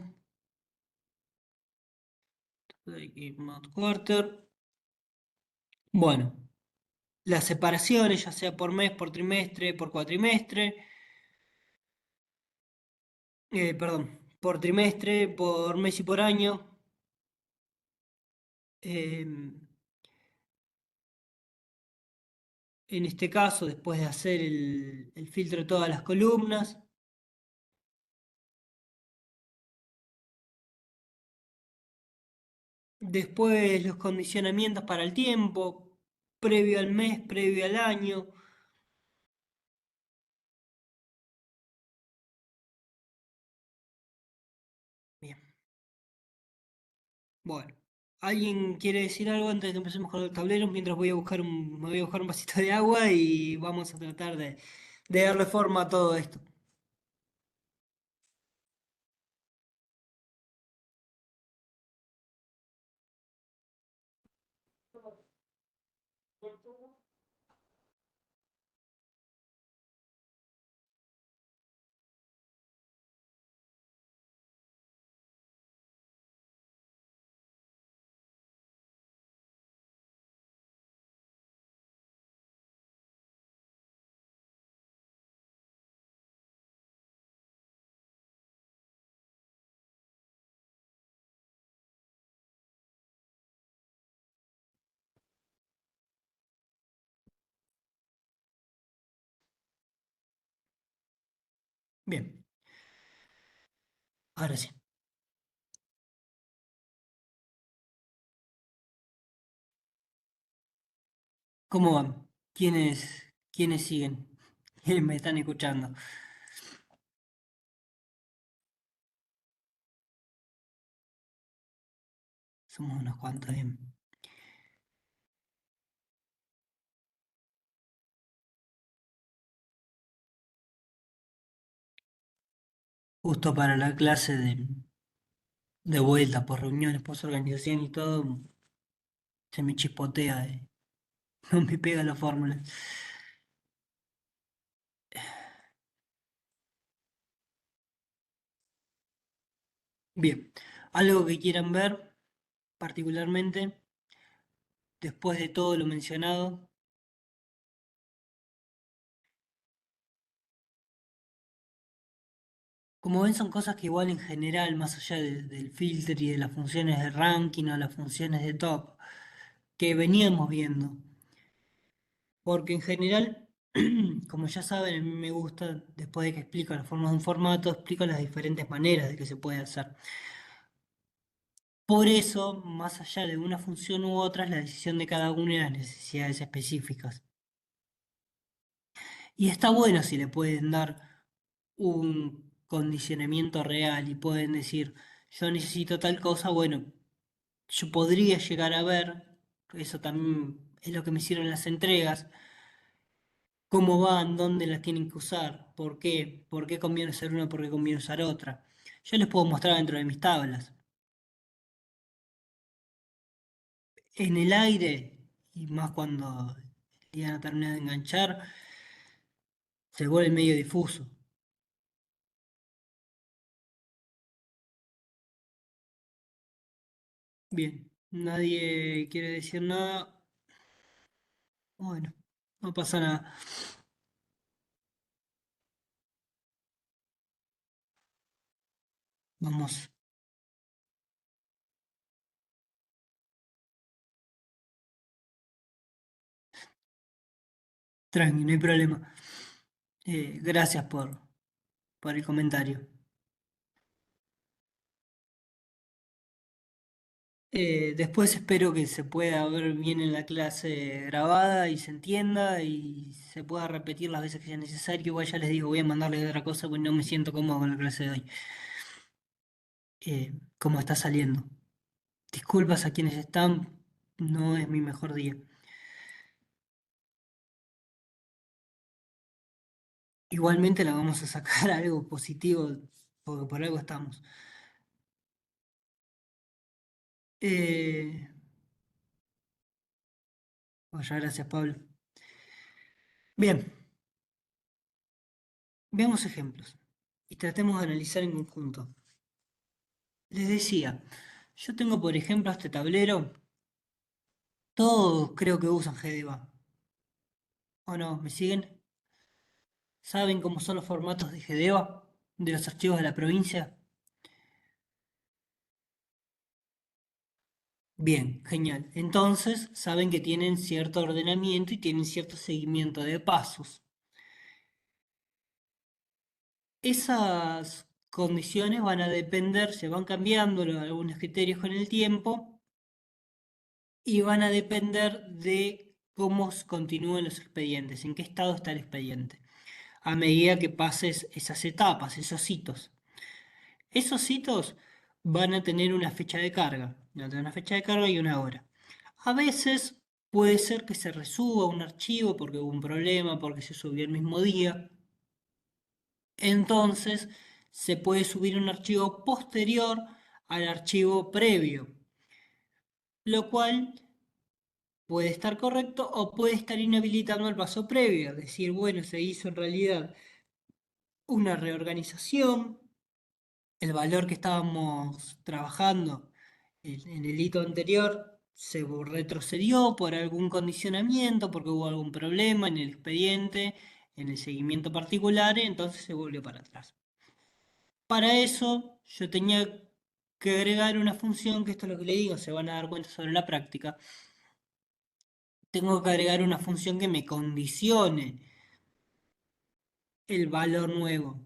y mount quarter. Bueno, las separaciones, ya sea por mes, por trimestre, por cuatrimestre, perdón, por trimestre, por mes y por año. eh, en este caso, después de hacer el filtro de todas las columnas, después los condicionamientos para el tiempo, previo al mes, previo al año. Bien, bueno. ¿Alguien quiere decir algo antes de que empecemos con el tablero? Mientras me voy a buscar un vasito de agua y vamos a tratar de darle forma a todo esto. Bien, ahora sí. ¿Cómo van? ¿Quiénes siguen? ¿Quiénes me están escuchando? Somos unos cuantos, bien. Justo para la clase de vuelta, por reuniones, por organización y todo, se me chispotea, no me pega la fórmula. Bien, algo que quieran ver particularmente, después de todo lo mencionado, como ven son cosas que igual en general, más allá del filtro y de las funciones de ranking o las funciones de top, que veníamos viendo. Porque en general, como ya saben, a mí me gusta, después de que explico las formas de un formato, explico las diferentes maneras de que se puede hacer. Por eso, más allá de una función u otra, es la decisión de cada una y las necesidades específicas. Y está bueno si le pueden dar un condicionamiento real y pueden decir, yo necesito tal cosa, bueno, yo podría llegar a ver Eso también es lo que me hicieron las entregas. Cómo van, dónde las tienen que usar, por qué conviene usar una, por qué conviene usar otra. Yo les puedo mostrar dentro de mis tablas. En el aire, y más cuando llegan a terminar de enganchar, se vuelve medio difuso. Bien, nadie quiere decir nada. Bueno, no pasa nada. Vamos, tranqui, no hay problema. Gracias por el comentario. Después espero que se pueda ver bien en la clase grabada y se entienda y se pueda repetir las veces que sea necesario. Igual ya les digo, voy a mandarles otra cosa porque no me siento cómodo con la clase de hoy. Cómo está saliendo. Disculpas a quienes están, no es mi mejor día. Igualmente la vamos a sacar algo positivo porque por algo estamos. Eh, Vaya, gracias, Pablo. Bien, veamos ejemplos y tratemos de analizar en conjunto. Les decía, yo tengo por ejemplo este tablero, todos creo que usan GDBA, ¿o no? ¿Me siguen? ¿Saben cómo son los formatos de GDBA, de los archivos de la provincia? Bien, genial. Entonces, saben que tienen cierto ordenamiento y tienen cierto seguimiento de pasos. Esas condiciones van a depender, se van cambiando algunos criterios con el tiempo y van a depender de cómo continúen los expedientes, en qué estado está el expediente, a medida que pases esas etapas, esos hitos. Esos hitos van a tener una fecha de carga, van a tener una fecha de carga y una hora. A veces puede ser que se resuba un archivo porque hubo un problema, porque se subió el mismo día. Entonces se puede subir un archivo posterior al archivo previo, lo cual puede estar correcto o puede estar inhabilitando el paso previo. Es decir, bueno, se hizo en realidad una reorganización, el valor que estábamos trabajando en el hito anterior se retrocedió por algún condicionamiento, porque hubo algún problema en el expediente, en el seguimiento particular, entonces se volvió para atrás. Para eso yo tenía que agregar una función, que esto es lo que le digo, se van a dar cuenta sobre la práctica. Tengo que agregar una función que me condicione el valor nuevo.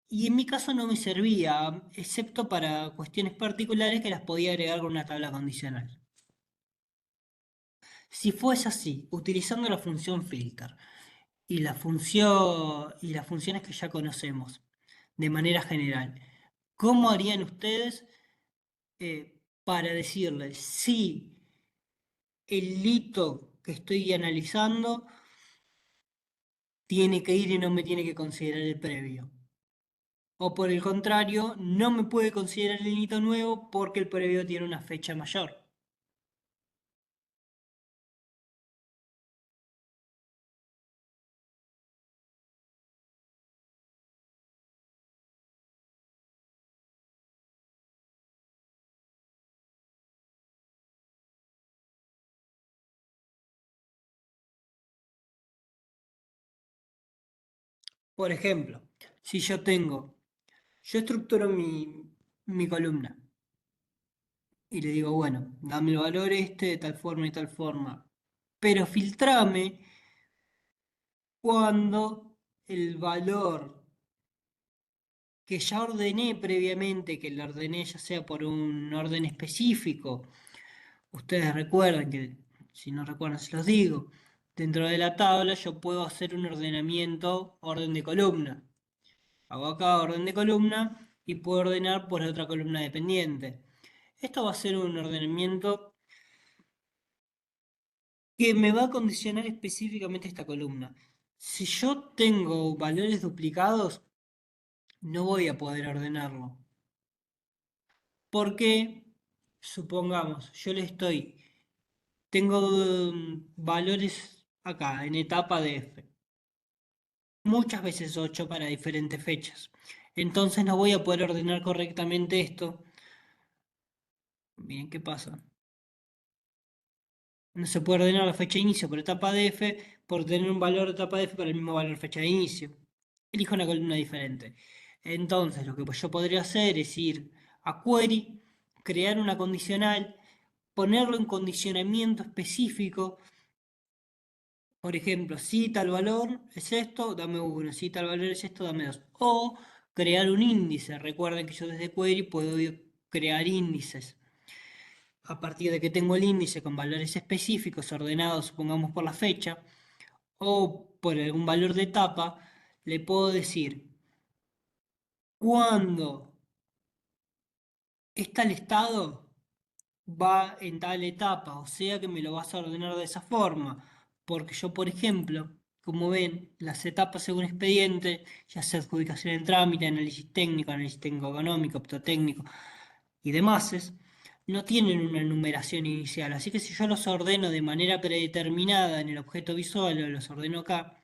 Y en mi caso no me servía, excepto para cuestiones particulares que las podía agregar con una tabla condicional. Si fuese así, utilizando la función filter y y las funciones que ya conocemos de manera general, ¿cómo harían ustedes para decirles si el hito que estoy analizando tiene que ir y no me tiene que considerar el previo? O por el contrario, no me puede considerar el hito nuevo porque el previo tiene una fecha mayor. Por ejemplo, si yo estructuro mi columna y le digo, bueno, dame el valor este de tal forma y tal forma, pero filtrame cuando el valor que ya ordené previamente, que lo ordené ya sea por un orden específico. Ustedes recuerdan que, si no recuerdan, se los digo, dentro de la tabla yo puedo hacer un ordenamiento, orden de columna. Hago acá orden de columna y puedo ordenar por otra columna dependiente. Esto va a ser un ordenamiento que me va a condicionar específicamente esta columna. Si yo tengo valores duplicados, no voy a poder ordenarlo. Porque, supongamos, tengo valores acá en etapa de F, muchas veces 8 para diferentes fechas. Entonces no voy a poder ordenar correctamente esto. Bien, ¿qué pasa? No se puede ordenar la fecha de inicio por etapa de F por tener un valor de etapa de F para el mismo valor fecha de inicio. Elijo una columna diferente. Entonces, lo que yo podría hacer es ir a Query, crear una condicional, ponerlo en condicionamiento específico. Por ejemplo, si tal valor es esto, dame 1. Si tal valor es esto, dame 2. O crear un índice. Recuerden que yo desde Query puedo crear índices. A partir de que tengo el índice con valores específicos ordenados, supongamos por la fecha, o por algún valor de etapa, le puedo decir cuándo está el estado va en tal etapa, o sea que me lo vas a ordenar de esa forma, porque yo, por ejemplo, como ven, las etapas según expediente, ya sea adjudicación en trámite, análisis técnico económico, optotécnico y demás, no tienen una numeración inicial, así que si yo los ordeno de manera predeterminada en el objeto visual o los ordeno acá,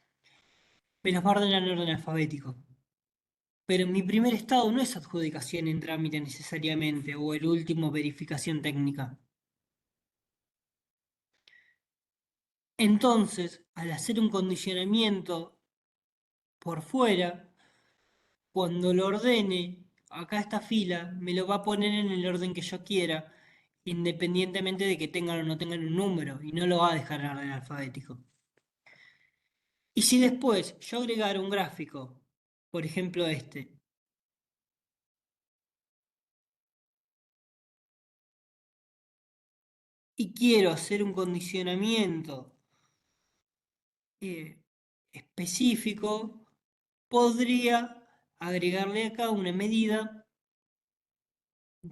me los va a ordenar en orden alfabético. Pero mi primer estado no es adjudicación en trámite necesariamente, o el último verificación técnica. Entonces, al hacer un condicionamiento por fuera, cuando lo ordene, acá esta fila me lo va a poner en el orden que yo quiera, independientemente de que tengan o no tengan un número, y no lo va a dejar en orden alfabético. Y si después yo agregara un gráfico, por ejemplo este, y quiero hacer un condicionamiento específico, podría agregarle acá una medida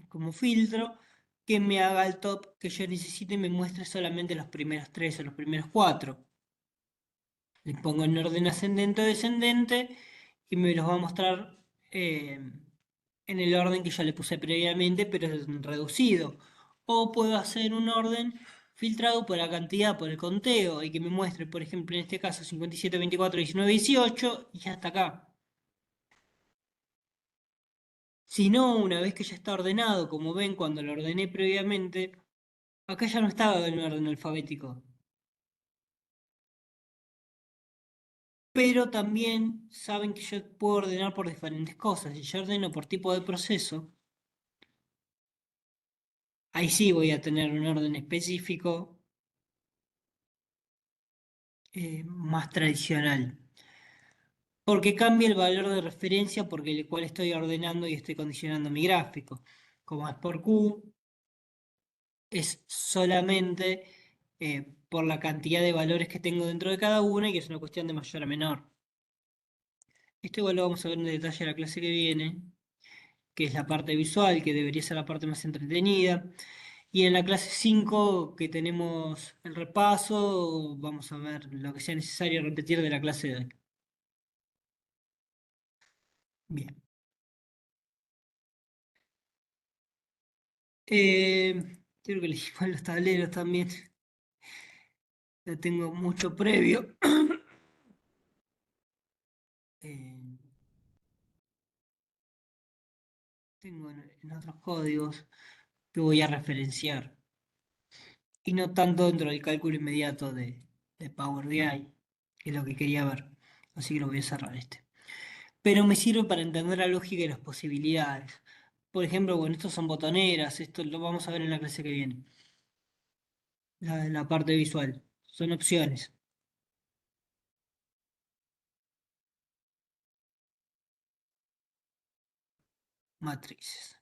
como filtro que me haga el top que yo necesite y me muestre solamente los primeros tres o los primeros cuatro. Le pongo en orden ascendente o descendente y me los va a mostrar eh, en el orden que yo le puse previamente, pero es reducido. O puedo hacer un orden filtrado por la cantidad, por el conteo, y que me muestre, por ejemplo, en este caso 57, 24, 19, 18, y ya está acá. Si no, una vez que ya está ordenado, como ven cuando lo ordené previamente, acá ya no estaba en orden alfabético. Pero también saben que yo puedo ordenar por diferentes cosas. Si yo ordeno por tipo de proceso, ahí sí voy a tener un orden específico más tradicional. Porque cambia el valor de referencia porque el cual estoy ordenando y estoy condicionando mi gráfico. Como es por Q, es solamente por la cantidad de valores que tengo dentro de cada una y que es una cuestión de mayor a menor. Esto igual lo vamos a ver en detalle en la clase que viene, que es la parte visual, que debería ser la parte más entretenida. Y en la clase 5 que tenemos el repaso, vamos a ver lo que sea necesario repetir de la clase de hoy. Bien. Quiero que elegimos los tableros también. Ya tengo mucho previo. Eh, tengo en otros códigos que voy a referenciar. Y no tanto dentro del cálculo inmediato de Power BI, que es lo que quería ver. Así que lo voy a cerrar este. Pero me sirve para entender la lógica y las posibilidades. Por ejemplo, bueno, estos son botoneras, esto lo vamos a ver en la clase que viene. La parte visual. Son opciones, matrices.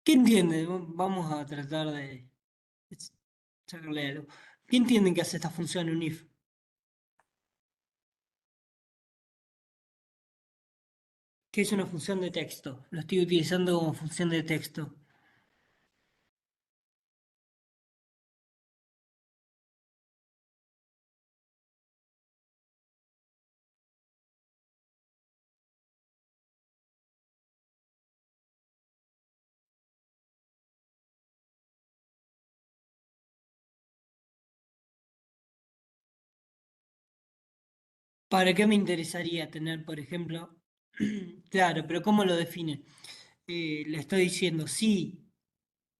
¿Qué entienden? Vamos a tratar de sacarle algo. ¿Qué entienden que hace esta función unif? que es una función de texto. Lo estoy utilizando como función de texto. ¿Para qué me interesaría tener, por ejemplo? Claro, pero ¿cómo lo define? Le estoy diciendo, si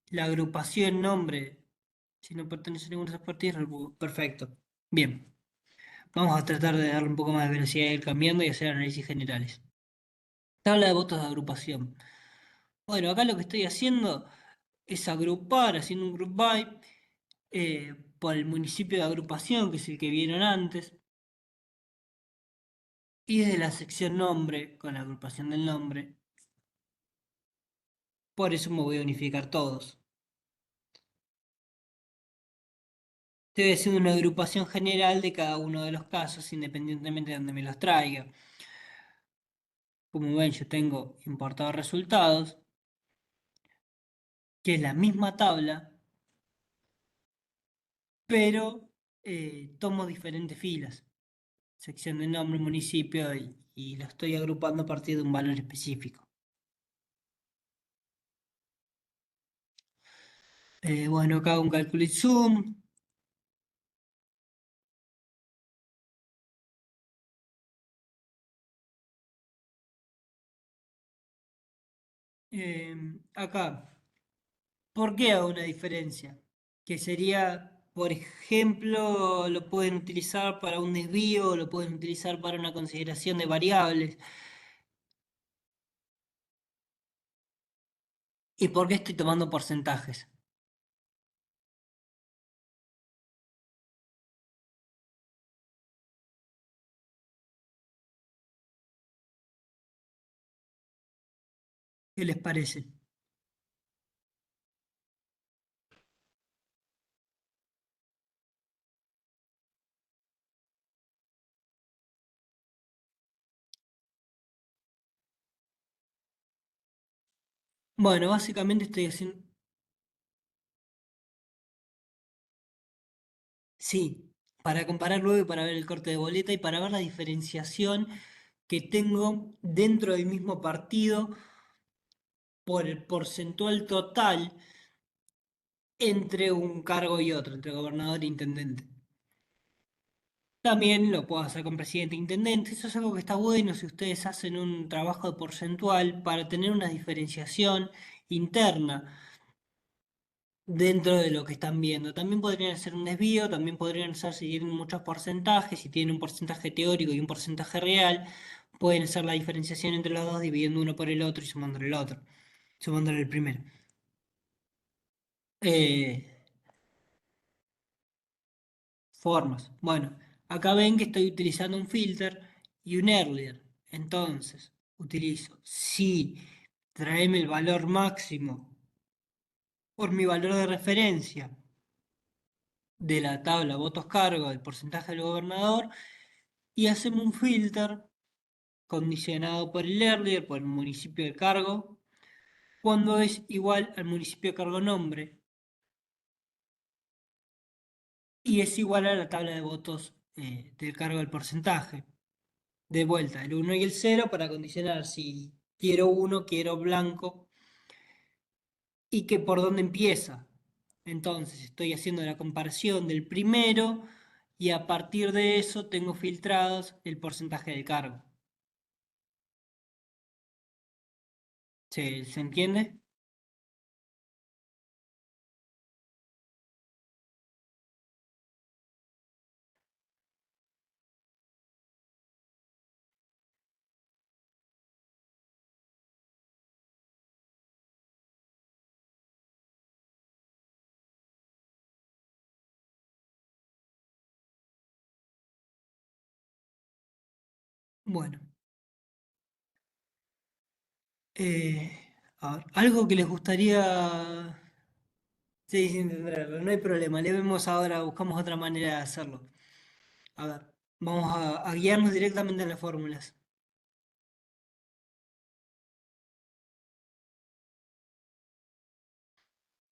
la agrupación nombre, si no pertenece a ninguna de esas partidas, perfecto. Bien, vamos a tratar de darle un poco más de velocidad a ir cambiando y hacer análisis generales. Tabla de votos de agrupación. Bueno, acá lo que estoy haciendo es agrupar, haciendo un group by, por el municipio de agrupación, que es el que vieron antes, y desde la sección nombre, con la agrupación del nombre. Por eso me voy a unificar todos. Estoy haciendo una agrupación general de cada uno de los casos, independientemente de donde me los traiga. Como ven, yo tengo importado resultados, que es la misma tabla, pero tomo diferentes filas. Sección de nombre, municipio, y lo estoy agrupando a partir de un valor específico. Bueno, acá hago un cálculo y zoom. Acá, ¿por qué hago una diferencia? Que sería, por ejemplo, lo pueden utilizar para un desvío, lo pueden utilizar para una consideración de variables. ¿Y por qué estoy tomando porcentajes? ¿Qué les parece? Bueno, básicamente estoy haciendo, sí, para comparar luego y para ver el corte de boleta y para ver la diferenciación que tengo dentro del mismo partido por el porcentual total entre un cargo y otro, entre gobernador e intendente. También lo puedo hacer con presidente e intendente. Eso es algo que está bueno si ustedes hacen un trabajo de porcentual para tener una diferenciación interna dentro de lo que están viendo. También podrían hacer un desvío, también podrían hacer si tienen muchos porcentajes, si tienen un porcentaje teórico y un porcentaje real, pueden hacer la diferenciación entre los dos dividiendo uno por el otro y sumándole el otro, sumándole el primero. Eh, Formas. Bueno, acá ven que estoy utilizando un filter y un earlier. Entonces, utilizo si traeme el valor máximo por mi valor de referencia de la tabla votos cargo del porcentaje del gobernador y hacemos un filter condicionado por el earlier, por el municipio de cargo, cuando es igual al municipio de cargo nombre y es igual a la tabla de votos del cargo del porcentaje. De vuelta, el uno y el cero para condicionar si quiero uno, quiero blanco y que por dónde empieza. Entonces estoy haciendo la comparación del primero y a partir de eso tengo filtrados el porcentaje de cargo. ¿Se entiende? Bueno, eh, a ver, algo que les gustaría... Sí, sin entenderlo, no hay problema, le vemos ahora, buscamos otra manera de hacerlo. A ver, vamos a guiarnos directamente en las fórmulas.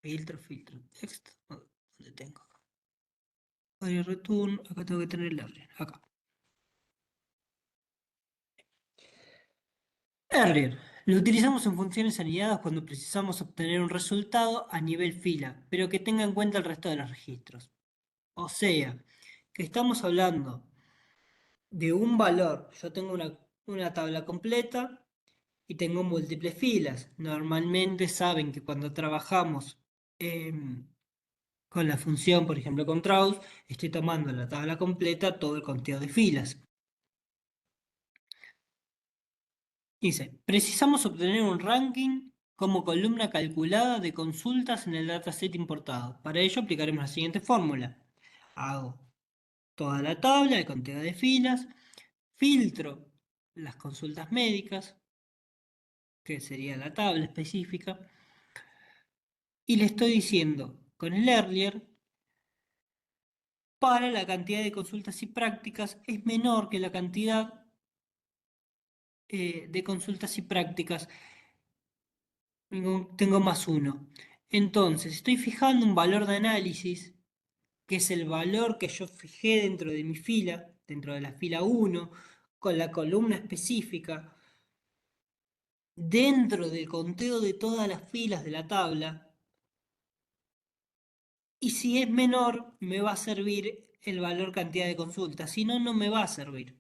filtro, text, ¿dónde tengo? Body return, acá tengo que tener el earlier, acá. Earlier. Lo utilizamos en funciones anidadas cuando precisamos obtener un resultado a nivel fila, pero que tenga en cuenta el resto de los registros. O sea, que estamos hablando de un valor. Yo tengo una tabla completa y tengo múltiples filas. Normalmente saben que cuando trabajamos con la función, por ejemplo con Traus, estoy tomando la tabla completa, todo el conteo de filas. Dice, precisamos obtener un ranking como columna calculada de consultas en el dataset importado. Para ello aplicaremos la siguiente fórmula. Hago toda la tabla, el conteo de filas, filtro las consultas médicas, que sería la tabla específica, y le estoy diciendo con el earlier, para la cantidad de consultas y prácticas es menor que la cantidad de consultas y prácticas. Tengo más uno. Entonces, estoy fijando un valor de análisis, que es el valor que yo fijé dentro de mi fila, dentro de la fila uno, con la columna específica, dentro del conteo de todas las filas de la tabla. Y si es menor, me va a servir el valor cantidad de consultas. Si no, no me va a servir.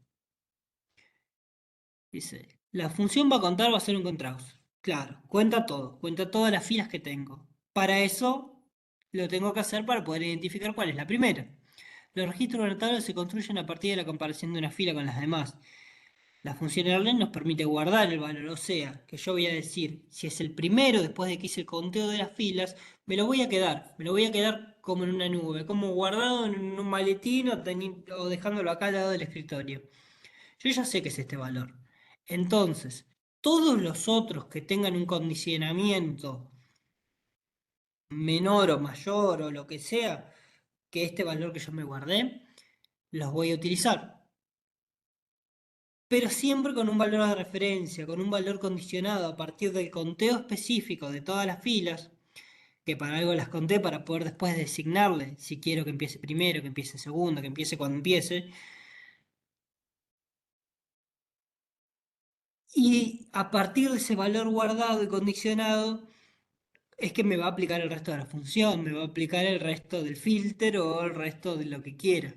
Dice, la función va a contar, va a ser un contraus. Claro, cuenta todo, cuenta todas las filas que tengo. Para eso lo tengo que hacer para poder identificar cuál es la primera. Los registros de una tabla se construyen a partir de la comparación de una fila con las demás. La función erlen nos permite guardar el valor, o sea, que yo voy a decir, si es el primero después de que hice el conteo de las filas, me lo voy a quedar como en una nube, como guardado en un maletín o dejándolo acá al lado del escritorio. Yo ya sé que es este valor. Entonces, todos los otros que tengan un condicionamiento menor o mayor o lo que sea que este valor que yo me guardé, los voy a utilizar. Pero siempre con un valor de referencia, con un valor condicionado a partir del conteo específico de todas las filas, que para algo las conté para poder después designarle si quiero que empiece primero, que empiece segundo, que empiece cuando empiece. Y a partir de ese valor guardado y condicionado, es que me va a aplicar el resto de la función, me va a aplicar el resto del filtro o el resto de lo que quiera.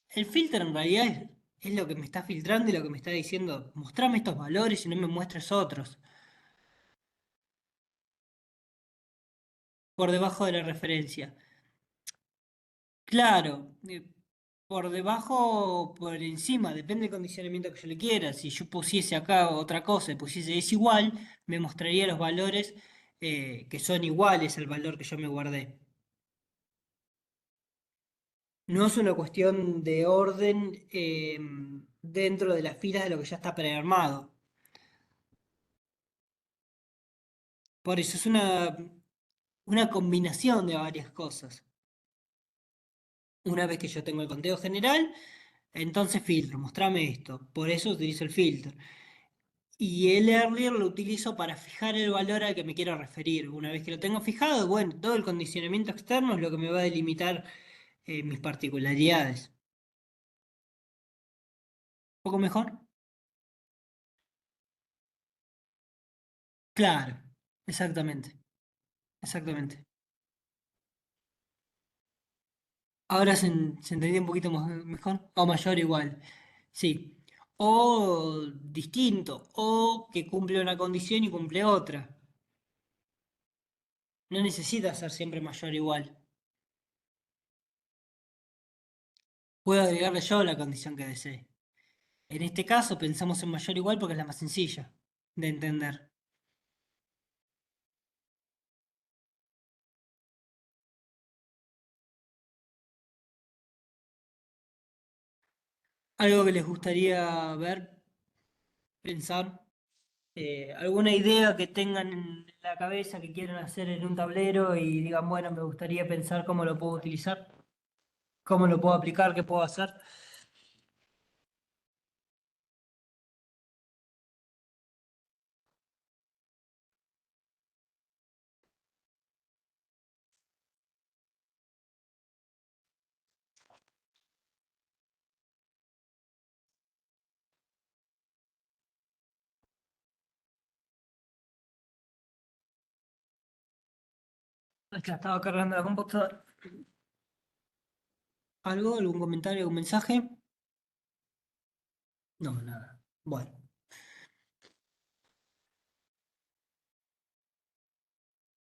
El filtro en realidad es lo que me está filtrando y lo que me está diciendo, mostrame estos valores y no me muestres otros, por debajo de la referencia. Claro, por debajo o por encima, depende del condicionamiento que yo le quiera. Si yo pusiese acá otra cosa y pusiese es igual, me mostraría los valores que son iguales al valor que yo me guardé. No es una cuestión de orden dentro de las filas de lo que ya está prearmado. Por eso es una combinación de varias cosas. Una vez que yo tengo el conteo general, entonces filtro, mostrame esto. Por eso utilizo el filtro. Y el earlier lo utilizo para fijar el valor al que me quiero referir. Una vez que lo tengo fijado, bueno, todo el condicionamiento externo es lo que me va a delimitar mis particularidades. ¿Un poco mejor? Claro, exactamente, exactamente. Ahora se entendía un poquito mejor, o mayor igual, sí. O distinto, o que cumple una condición y cumple otra. No necesita ser siempre mayor igual. Puedo agregarle yo la condición que desee. En este caso pensamos en mayor igual porque es la más sencilla de entender. Algo que les gustaría ver, pensar, alguna idea que tengan en la cabeza que quieran hacer en un tablero y digan, bueno, me gustaría pensar cómo lo puedo utilizar, cómo lo puedo aplicar, qué puedo hacer. Acá estaba cargando la computadora. ¿Algo? ¿Algún comentario? ¿Algún mensaje? No, nada. Bueno.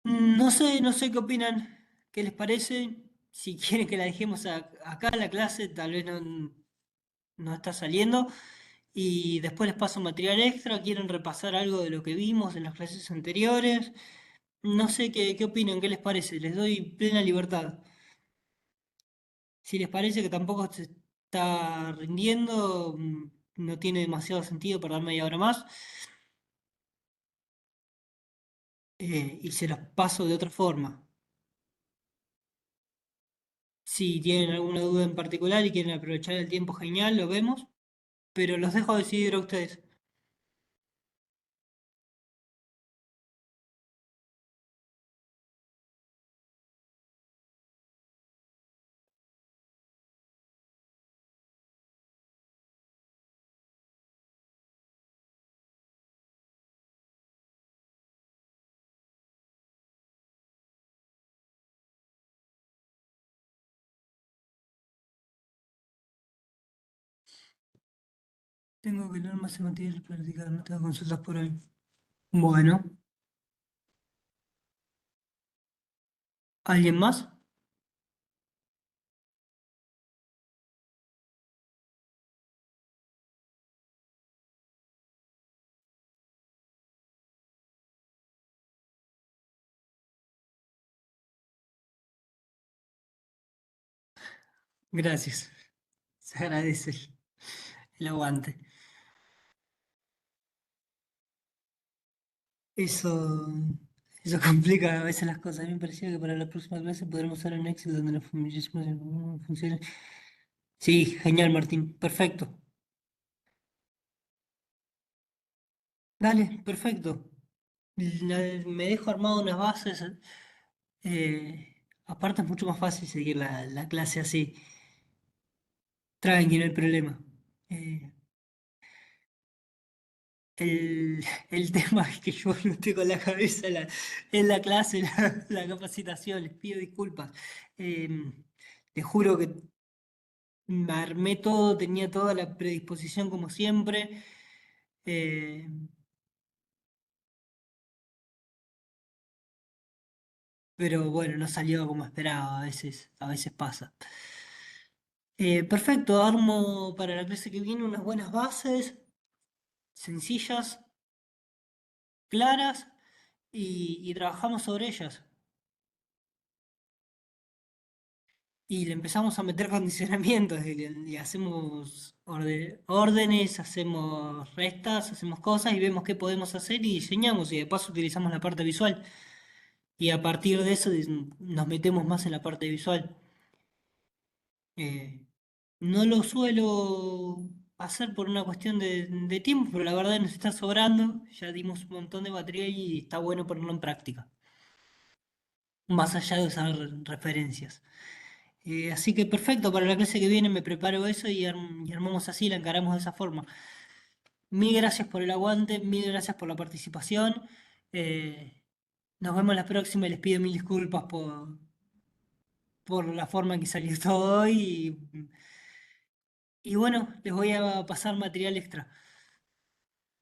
No sé qué opinan. ¿Qué les parece? Si quieren que la dejemos acá la clase, tal vez no está saliendo. Y después les paso material extra. ¿Quieren repasar algo de lo que vimos en las clases anteriores? No sé qué opinan, qué les parece. Les doy plena libertad. Si les parece que tampoco se está rindiendo, no tiene demasiado sentido perder media hora más, y se los paso de otra forma. Si tienen alguna duda en particular y quieren aprovechar el tiempo, genial, lo vemos, pero los dejo decidir a ustedes. Tengo que leer más material y practicar, no tengo consultas por hoy. Bueno, ¿alguien más? Gracias. Se agradece el aguante. Eso, eso complica a veces las cosas. A mí me parecía que para la próxima clase podremos usar un Excel donde las funciones. Sí, genial, Martín. Perfecto. Dale, perfecto. Me dejo armado unas bases. Aparte es mucho más fácil seguir la clase así. Tranqui, no hay problema. Eh, el tema es que yo no estoy con la cabeza en la clase, la capacitación. Les pido disculpas. Eh, Les juro que me armé todo, tenía toda la predisposición como siempre. eh, pero bueno, no salió como esperaba. A veces pasa. Perfecto, armo para la clase que viene unas buenas bases, sencillas, claras, y trabajamos sobre ellas. Y le empezamos a meter condicionamientos y hacemos órdenes, hacemos restas, hacemos cosas y vemos qué podemos hacer y diseñamos y de paso utilizamos la parte visual. Y a partir de eso nos metemos más en la parte visual. Eh, no lo suelo hacer por una cuestión de tiempo, pero la verdad nos está sobrando. Ya dimos un montón de material y está bueno ponerlo en práctica, más allá de usar referencias. Así que perfecto, para la clase que viene me preparo eso y armamos así, la encaramos de esa forma. Mil gracias por el aguante, mil gracias por la participación. Eh, Nos vemos la próxima y les pido mil disculpas por la forma en que salió todo hoy. Y bueno, les voy a pasar material extra.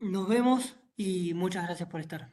Nos vemos y muchas gracias por estar.